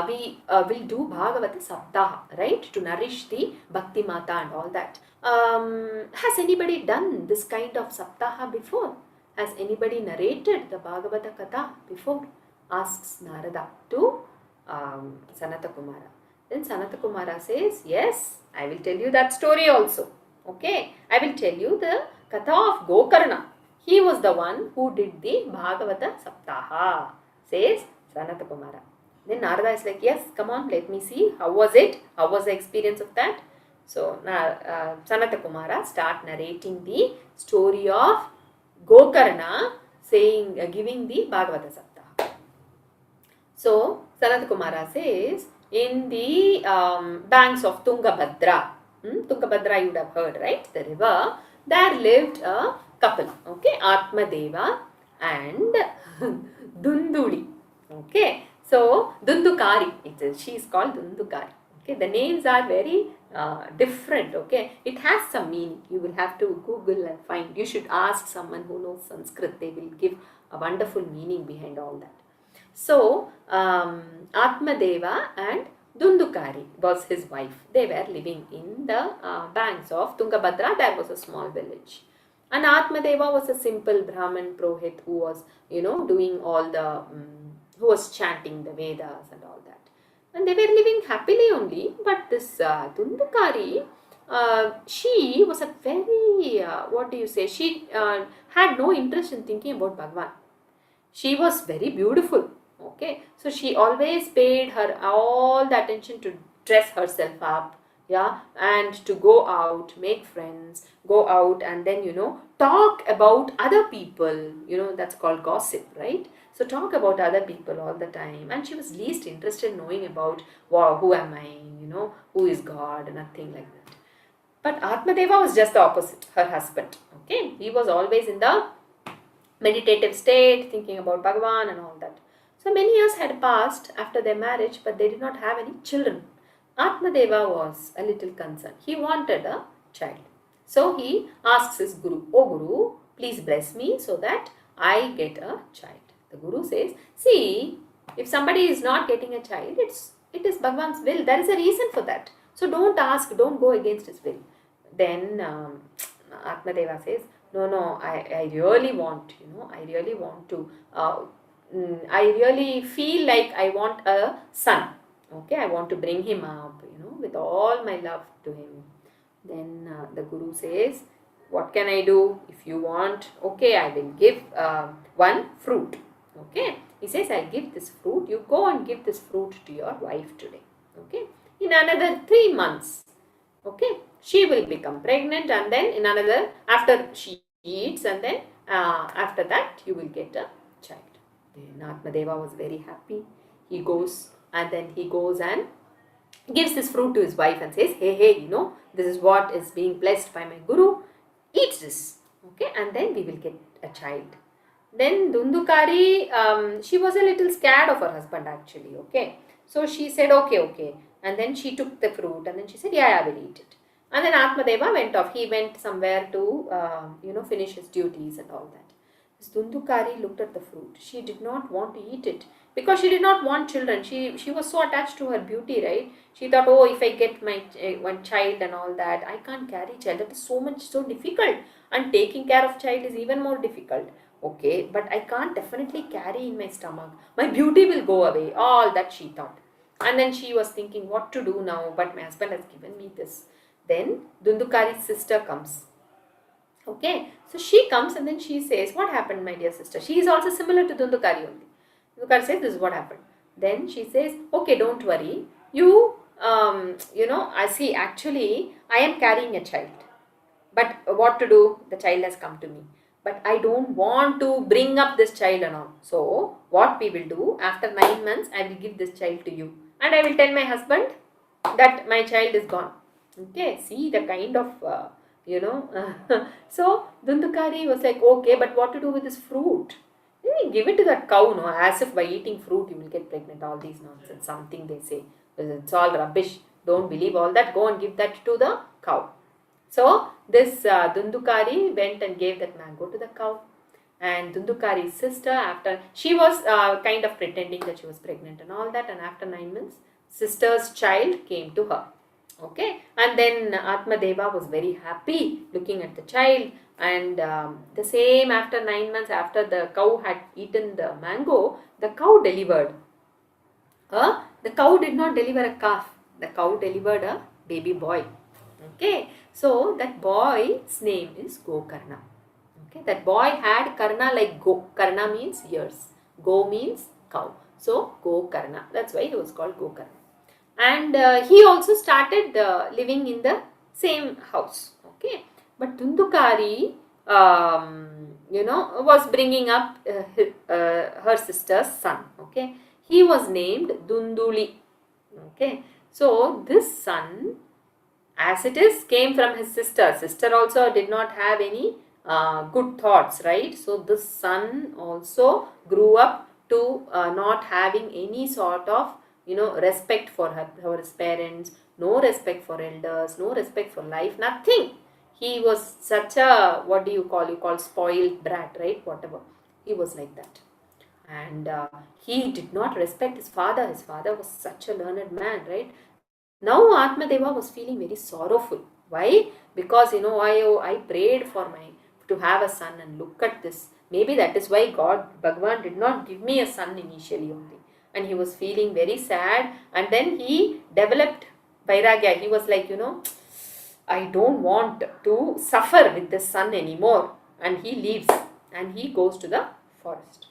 we will do Bhagavata saptaha, right? To nourish the Bhakti Mata and all that. Has anybody done this kind of saptaha before? Has anybody narrated the Bhagavata katha before? Asks Narada to Sanata Kumara. Then Sanata Kumara says, yes, I will tell you that story also. Okay, I will tell you the katha of Gokarna. He was the one who did the Bhagavata saptaha, says Sanata Kumara. Then Narada is like, yes, come on, let me see. How was it? How was the experience of that? So Sanata Kumara start narrating the story of Gokarna, saying, giving the Bhagavata saptaha. So Sanata Kumara says, in the banks of Tungabhadra, Tungabhadra you would have heard, right? The river, there lived a couple, okay, Atmadeva and Dunduli, okay. So Dundukari, she is called Dundukari. Okay, the names are very different. Okay, it has some meaning. You will have to Google and find. You should ask someone who knows Sanskrit. They will give a wonderful meaning behind all that. So Atmadeva and Dundukari was his wife. They were living in the banks of Tungabhadra. There was a small village. And Atmadeva was a simple Brahmin Prohit who was, doing all the, who was chanting the Vedas and all that. And they were living happily only. But this Dundukari, she was a very, she had no interest in thinking about Bhagavan. She was very beautiful. Okay, so she always paid her all the attention to dress herself up, and to go out, make friends, go out and then, talk about other people, that's called gossip, right? So talk about other people all the time, and she was least interested in knowing about, wow, who am I, who is God, nothing like that. But Atmadeva was just the opposite, her husband, okay? He was always in the meditative state, thinking about Bhagavan and all that. So many years had passed after their marriage, but they did not have any children. Atmadeva was a little concerned. He wanted a child. So he asks his Guru, "Oh Guru, please bless me so that I get a child." The Guru says, see, if somebody is not getting a child, it is Bhagavan's will. There is a reason for that. So don't ask, don't go against his will. Then Atmadeva says, no, I really want, I really feel like I want a son. Okay, I want to bring him up, with all my love to him. Then the Guru says, what can I do? If you want, okay, I will give one fruit. Okay, he says, I'll give this fruit. You go and give this fruit to your wife today. Okay, in another 3 months, okay, she will become pregnant, and then in another, after she eats, and then after that, you will get a child. Then Atmadeva was very happy. He goes and gives this fruit to his wife and says, hey, this is what is being blessed by my Guru. Eat this. Okay, and then we will get a child. Then Dundukari, she was a little scared of her husband actually. Okay, so she said, okay. And then she took the fruit and then she said, I will eat it. And then Atmadeva went off. He went somewhere to, finish his duties and all that. This Dundukari looked at the fruit. She did not want to eat it because she did not want children. She was so attached to her beauty, right? She thought, oh, if I get my one child and all that, I can't carry child. That is so difficult. And taking care of child is even more difficult. Okay, but I can't definitely carry in my stomach. My beauty will go away. All that she thought. And then she was thinking what to do now, but my husband has given me this. Then Dundukari's sister comes. Okay, so she comes and then she says, what happened, my dear sister? She is also similar to Dundukari only. Dundukari says, this is what happened. Then she says, okay, don't worry. I see, actually, I am carrying a child. But what to do? The child has come to me. But I don't want to bring up this child and all. So, what we will do, after 9 months, I will give this child to you. And I will tell my husband that my child is gone. Okay, see the kind of, so Dundukari was like, okay, but what to do with this fruit? Give it to that cow, no? As if by eating fruit you will get pregnant. All these nonsense, something they say. It's all rubbish. Don't believe all that. Go and give that to the cow. So this Dundukari went and gave that mango to the cow. And Dundukari's sister, after she was kind of pretending that she was pregnant and all that, and after 9 months, sister's child came to her. Okay, and then Atmadeva was very happy looking at the child, and the same after 9 months, after the cow had eaten the mango, the cow delivered. The cow did not deliver a calf, the cow delivered a baby boy. Okay, so that boy's name is Gokarna. Okay, that boy had Karna like Go. Karna means ears. Go means cow. So Gokarna. That's why he was called Gokarna. And he also started living in the same house. Okay, but Dundukari, was bringing up her sister's son. Okay, he was named Dunduli. Okay, so this son, as it is, came from his sister. Sister also did not have any good thoughts, right? So this son also grew up to not having any sort of respect for his parents, no respect for elders, no respect for life, nothing. He was such a, what do you call spoiled brat, right? Whatever. He was like that. And he did not respect his father. His father was such a learned man, right? Now Atmadeva was feeling very sorrowful. Why? Because I prayed to have a son, and look at this. Maybe that is why Bhagavan did not give me a son initially only. And he was feeling very sad, and then he developed vairagya. He was like, I don't want to suffer with this son anymore. And he leaves and he goes to the forest.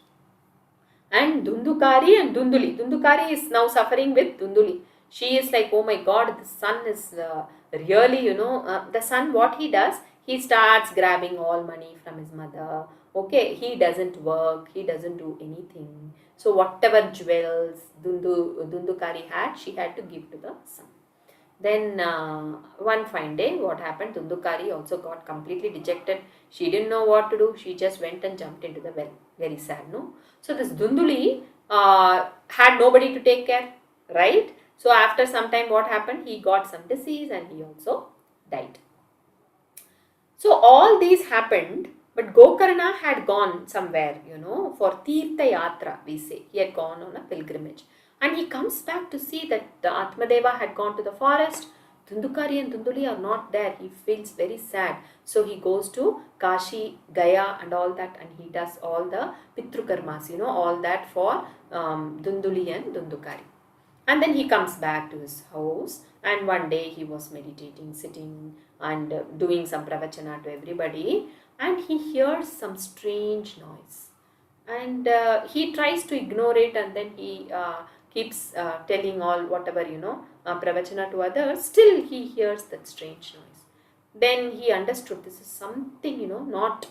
And Dundukari and Dunduli. Dundukari is now suffering with Dunduli. She is like, oh my God, the son is really, the son, what he does, he starts grabbing all money from his mother. Okay, he doesn't work, he doesn't do anything. So whatever jewels Dundukari had, she had to give to the son. Then one fine day, what happened? Dundukari also got completely dejected. She didn't know what to do. She just went and jumped into the well. Very sad, no? So this Dunduli had nobody to take care, right? So after some time, what happened? He got some disease and he also died. So all these happened, but Gokarna had gone somewhere, for Tirtha Yatra, we say. He had gone on a pilgrimage. And he comes back to see that Atmadeva had gone to the forest. Dundukari and Dunduli are not there. He feels very sad. So he goes to Kashi, Gaya and all that, and he does all the Pitrukarmas, all that for Dunduli and Dundukari. And then he comes back to his house, and one day he was meditating, sitting and doing some pravachana to everybody, and he hears some strange noise. And he tries to ignore it, and then he keeps telling all whatever, pravachana to others. Still he hears that strange noise. Then he understood this is something, not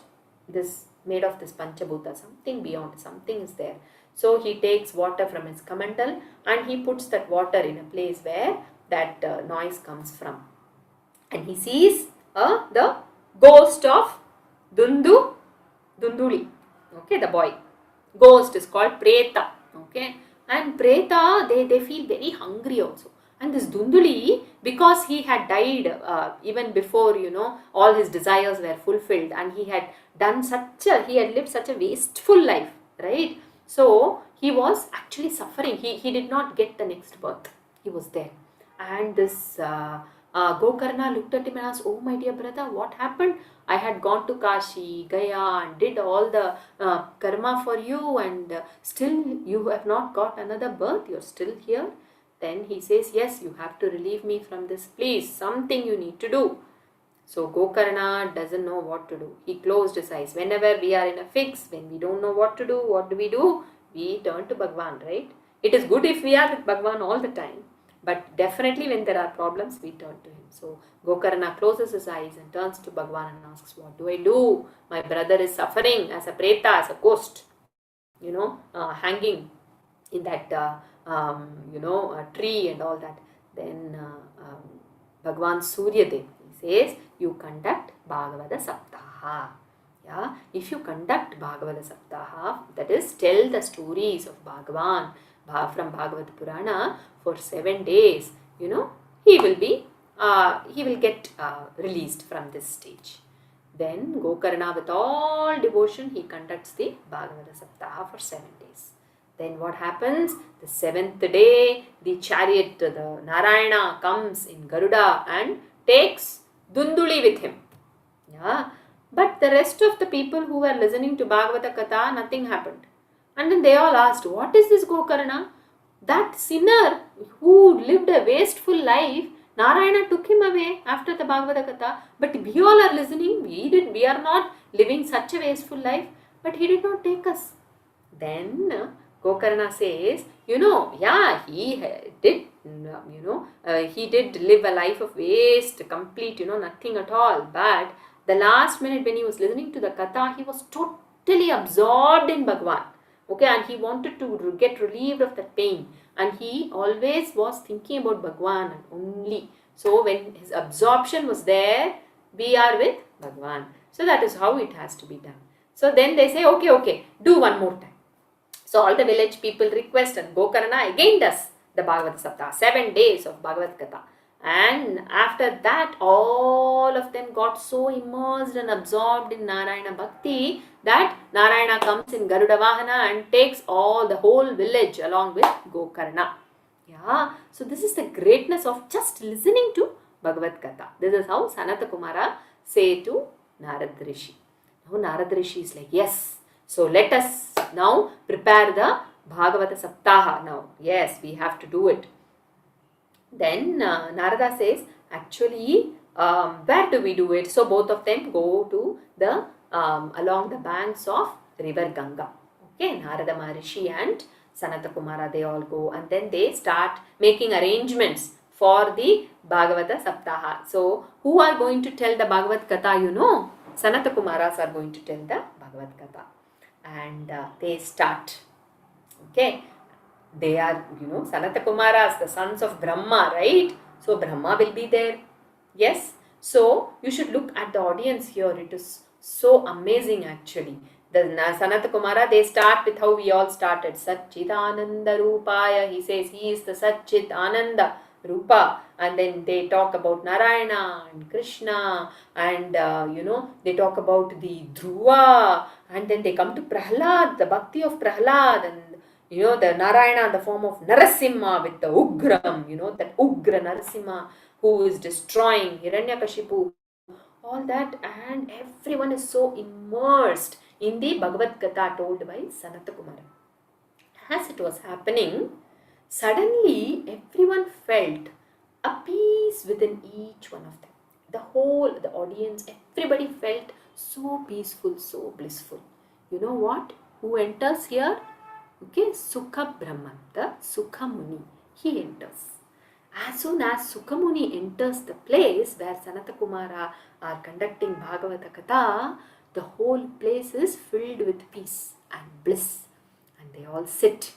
this made of this panchabhuta, something beyond, something is there. So he takes water from his kamandal and he puts that water in a place where that noise comes from. And he sees the ghost of Dunduli. Okay, the boy. Ghost is called Preta. Okay. And Preta, they feel very hungry also. And this Dunduli, because he had died even before, all his desires were fulfilled, and he had lived such a wasteful life, right? So he was actually suffering. He did not get the next birth. He was there. And this Gokarna looked at him and asked, "Oh, my dear brother, what happened? I had gone to Kashi, Gaya, and did all the karma for you, and still you have not got another birth. You're still here." Then he says, "Yes, you have to relieve me from this. Please, something you need to do." So Gokarna doesn't know what to do. He closed his eyes. Whenever we are in a fix, when we don't know what to do, what do? We turn to Bhagwan, right? It is good if we are with Bhagwan all the time. But definitely when there are problems, we turn to him. So Gokarna closes his eyes and turns to Bhagwan and asks, "What do I do? My brother is suffering as a preta, as a ghost, hanging in that, tree and all that." Then Bhagwan Suryadev, he says, "You conduct Bhagavata saptaha." Yeah, if you conduct Bhagavata saptaha, that is, tell the stories of Bhagavan from Bhagavata Purana for 7 days, he will get released from this stage. Then Gokarna, with all devotion, he conducts the Bhagavata saptaha for 7 days. Then what happens? The 7th day, the chariot, the Narayana comes in Garuda and takes Dunduli with him. Yeah. But the rest of the people who were listening to Bhagavata Katha, nothing happened. And then they all asked, "What is this Gokarna? That sinner who lived a wasteful life, Narayana took him away after the Bhagavata Katha. But we all are listening. We are not living such a wasteful life. But he did not take us." Then Gokarna says, he did, he did live a life of waste, complete, nothing at all. But the last minute when he was listening to the Katha, he was totally absorbed in Bhagwan. Okay, and he wanted to get relieved of that pain. And he always was thinking about Bhagwan only. So when his absorption was there, we are with Bhagwan. So that is how it has to be done. So then they say, okay, do one more time. So all the village people request, and Gokarna again does the Bhagavata Saptaha, 7 days of Bhagavad Katha. And after that, all of them got so immersed and absorbed in Narayana Bhakti that Narayana comes in Garuda Vahana and takes the whole village along with Gokarna. Yeah, so this is the greatness of just listening to Bhagavad Katha. This is how Sanata Kumara say to Narad Rishi. Now Narad Rishi is like, "Yes, so let us now prepare the Bhagavata Saptaha now. Yes, we have to do it." Then Narada says, "Actually, where do we do it?" So both of them go to the along the banks of river Ganga. Okay, Narada Maharishi and Sanata Kumara, they all go, and then they start making arrangements for the Bhagavata Saptaha. So who are going to tell the Bhagavad Katha? Sanata Kumaras are going to tell the Bhagavad Katha. And they start. Okay, they are, Sanata Kumaras, the sons of Brahma, right? So Brahma will be there. Yes. So you should look at the audience here. It is so amazing actually. The Sanata Kumara, they start with how we all started. Satchidananda Rupaya. He says he is the Satchit Ananda Rupa. And then they talk about Narayana and Krishna, and they talk about the Dhruva, and then they come to Prahlad, the Bhakti of Prahlad, and the Narayana in the form of Narasimha with the Ugram, that Ugra Narasimha who is destroying Hiranyakashipu, all that, and everyone is so immersed in the Bhagavad Gita told by Sanata Kumara. As it was happening, suddenly everyone felt a peace within each one of them. The audience, everybody felt so peaceful, so blissful. You know what? Who enters here? Okay, Sukha Brahman, the Sukha Muni. He enters. As soon as Sukha Muni enters the place where Sanata Kumara are conducting Bhagavata Katha, the whole place is filled with peace and bliss. And they all sit.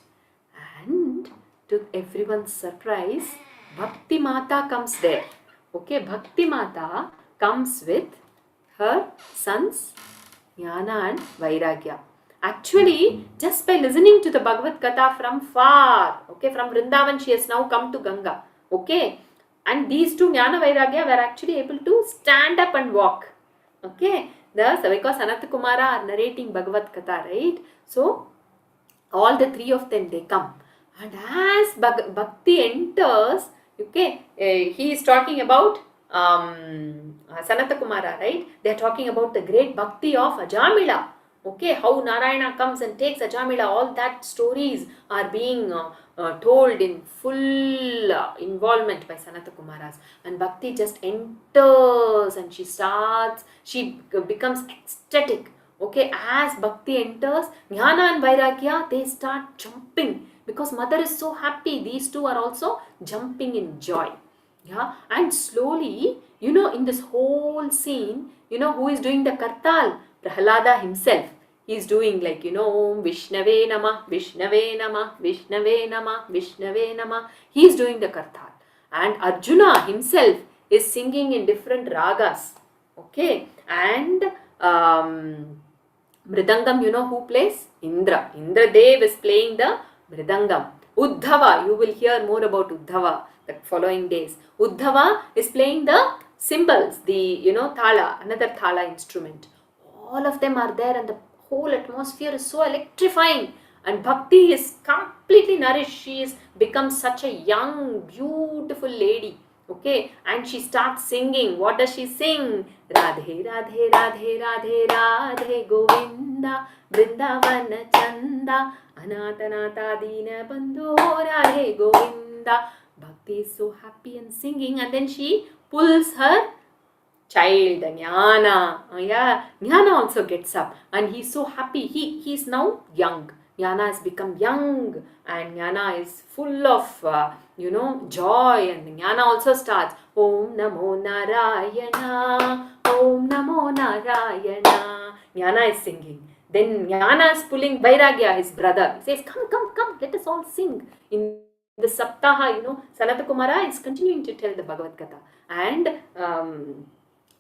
And to everyone's surprise, Bhakti Mata comes there. Okay, Bhakti Mata comes with her sons Jnana and Vairagya. Actually, just by listening to the Bhagavad Gita from far, okay, from Vrindavan, she has now come to Ganga. Okay, and these two Jnana Vairagya were actually able to stand up and walk. Okay, because Sanat Kumara are narrating Bhagavad Katha, right? So all the three of them, they come, and as Bhakti enters, okay, he is talking about Sanata Kumara, right? They are talking about the great Bhakti of Ajamila. Okay, how Narayana comes and takes Ajamila, all that stories are being told in full involvement by Sanata Kumaras. And Bhakti just enters and she becomes ecstatic. Okay, as Bhakti enters, Jnana and Vairagya, they start jumping because mother is so happy. These two are also jumping in joy. Yeah, and slowly, in this whole scene, who is doing the kartal? Prahlada himself. He is doing like, Om Vishnave Namah, Vishnave Namah, Vishnave Namah, Vishnave Namah. He is doing the kartal. And Arjuna himself is singing in different ragas. Okay, and Mridangam, who plays? Indra. Indradev is playing the Mridangam. Uddhava, you will hear more about Uddhava the following days. Uddhava is playing the cymbals, the, thala, another thala instrument. All of them are there and the whole atmosphere is so electrifying. And Bhakti is completely nourished. She is become such a young, beautiful lady. Okay, and she starts singing. What does she sing? Radhe, Radhe, Radhe, Radhe, Radhe, Govinda, Vrindavana Chanda, Anatanata Dina Bandho, Radhe, Govinda. Bhakti is so happy and singing, and then she pulls her child, Jnana. Jnana also gets up and he's so happy. He's now young. Jnana has become young and Jnana is full of, joy, and Jnana also starts, Om Namo Narayana, Om Namo Narayana. Jnana is singing. Then Jnana is pulling Vairagya, his brother. He says, come, come, come, let us all sing. In the saptaha, Sanata Kumara is continuing to tell the Bhagavad Gita. And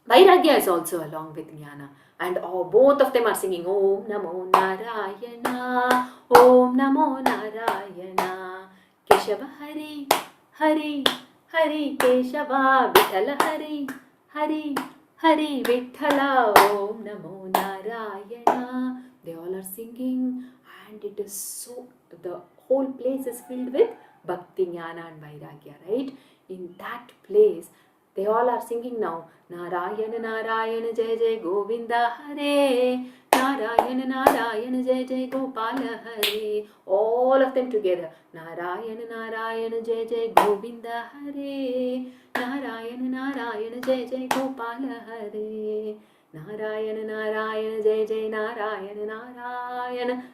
Vairagya is also along with Jnana. And both of them are singing Om Namo Narayana, Om Namo Narayana, Keshava Hari, Hari, Hari Keshava, Vithala Hari, Hari, Hari Vithala, Om Namo Narayana. They all are singing, and it is so, the whole place is filled with Bhakti, Jnana and Vairagya, right? In that place, they all are singing now. Narayana, Narayana, Jai Jai Govinda Hare. Narayana, Narayana, Jai Jai Gopala Hare. All of them together. Narayana, Narayana, Jai Jai Govinda Hare. Narayana, Narayana, Jai Jai Gopala Hare. Narayana, Narayana, Jai Jai Narayana, Narayana.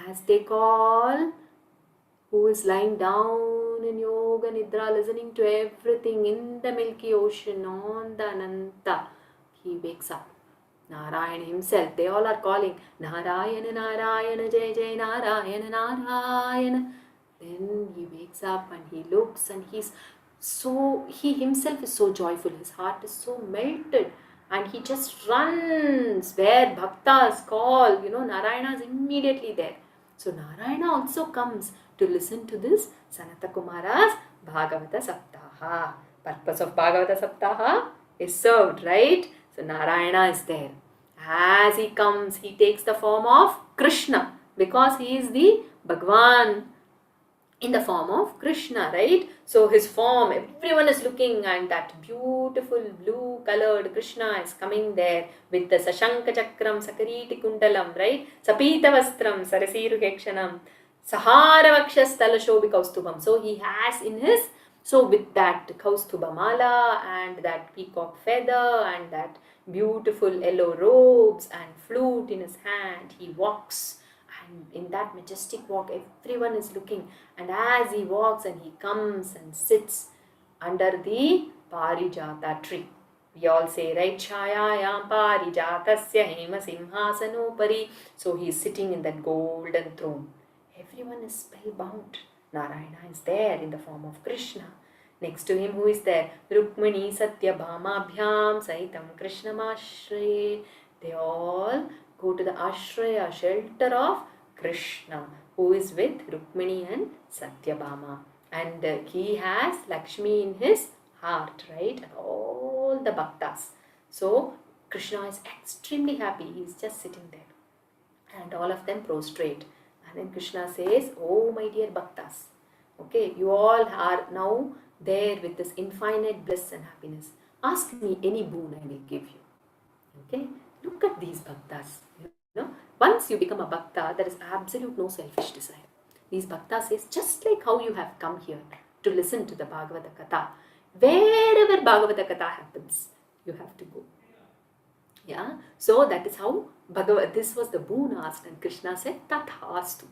As they call, who is lying down in yoga nidra, listening to everything in the Milky Ocean on the Ananta, he wakes up. Narayana himself, they all are calling Narayana, Narayana, Jai Jai Narayana, Narayana. Then he wakes up and he looks, and he himself is so joyful, his heart is so melted, and he just runs where bhaktas call. Narayana is immediately there. So Narayana also comes to listen to this Sanata Kumara's Bhagavata Saptaha. Purpose of Bhagavata Saptaha is served, right? So Narayana is there. As he comes, he takes the form of Krishna, because he is the Bhagwan in the form of Krishna, right? So his form, everyone is looking, and that beautiful blue colored Krishna is coming there with the Sashanka Chakram, Sakariti Kundalam, right? Sapita Vastram, Sarasiru Kekshanam, Sahara Vakshastala Shobhi Kaustubam. So he has in his, so with that Kaustubha Mala and that peacock feather and that beautiful yellow robes and flute in his hand, he walks. And in that majestic walk, everyone is looking. And as he walks and he comes and sits under the Parijata tree. We all say, right? Chayayam Parijatasya Hema Simhasanopari. So he is sitting in that golden throne. Everyone is spellbound. Narayana is there in the form of Krishna. Next to him, who is there? Rukmini Satyabhamabhyam Saitam Krishnamashre. They all go to the ashraya, shelter of Krishna, who is with Rukmini and Satyabhama. And he has Lakshmi in his heart, right? And all the bhaktas. So Krishna is extremely happy. He's just sitting there. And all of them prostrate. And then Krishna says, oh my dear bhaktas, okay, you all are now there with this infinite bliss and happiness. Ask me any boon, I will give you. Okay, look at these bhaktas. Once you become a bhakta, there is absolute no selfish desire. These bhaktas says, just like how you have come here to listen to the Bhagavata Katha, wherever Bhagavata Katha happens, you have to go. Yeah, so that is how this was the boon asked, and Krishna said, Tathastu.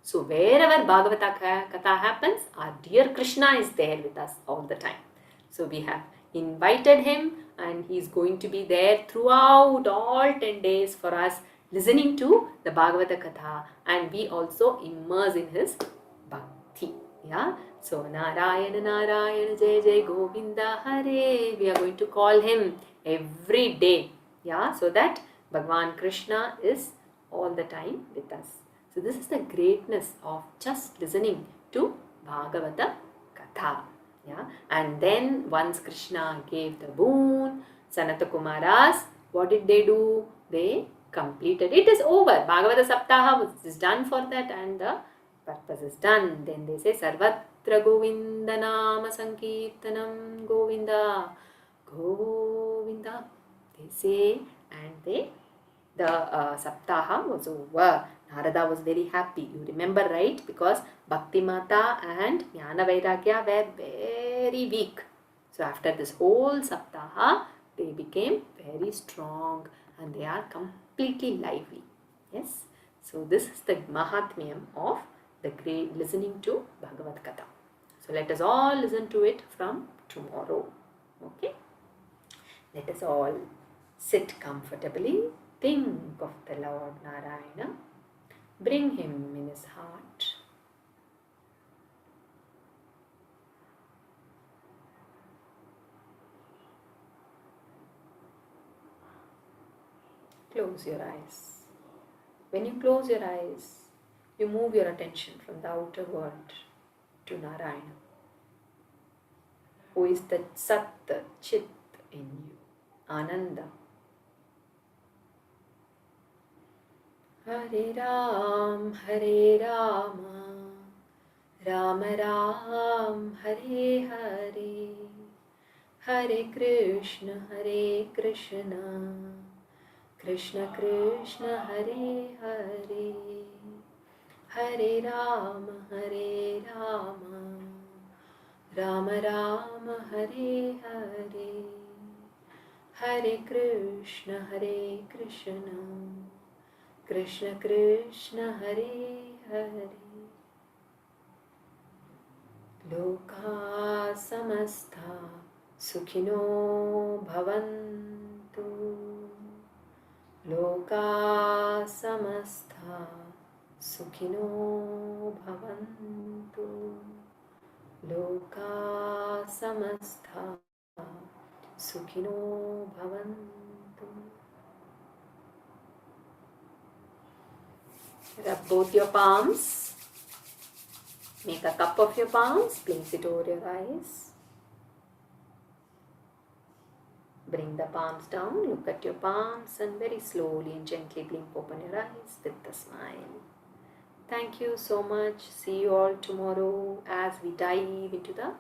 So wherever Bhagavata Katha happens, our dear Krishna is there with us all the time. So we have invited him, and he is going to be there throughout all 10 days for us, listening to the Bhagavata Katha, and we also immerse in his Bhakti. Yeah, so Narayana Narayana Jai Jai Govinda Hare, we are going to call him every day. Yeah, so that Bhagavan Krishna is all the time with us. So this is the greatness of just listening to Bhagavata Katha. Yeah, and then once Krishna gave the boon, Sanata Kumaras, what did they do? They completed. It is over. Bhagavata saptaha is done for that, and the purpose is done. Then they say Sarvatra Govinda Nama Sankirtanam Govinda Govinda. They say, and the saptaha was over. Narada was very happy. You remember, right? Because Bhakti Mata and Jnana Vairagya were very weak. So after this whole saptaha, they became very strong and they are completely lively. Yes. So this is the mahatmiyam of the great listening to Bhagavad Katha. So let us all listen to it from tomorrow. Okay. Let us all sit comfortably. Think of the Lord Narayana. Bring him in his heart. Close your eyes. When you close your eyes, you move your attention from the outer world to Narayana, who is the Sat, Chit in you, Ananda. Hare Ram, Hare Rama, Rama Ram, Hare Hare, Hare Krishna, Krishna Krishna, Hare Hare, Hare Rama, Rama Rama, Hare Hare, Hare Krishna, Krishna Krishna, Hare Hare. Loka samastha sukhino bhavantu. Loka samastha sukhino bhavantu. Loka samastha sukhino bhavantu. Rub both your palms. Make a cup of your palms. Place it over your eyes. Bring the palms down. Look at your palms and very slowly and gently blink open your eyes with a smile. Thank you so much. See you all tomorrow as we dive into the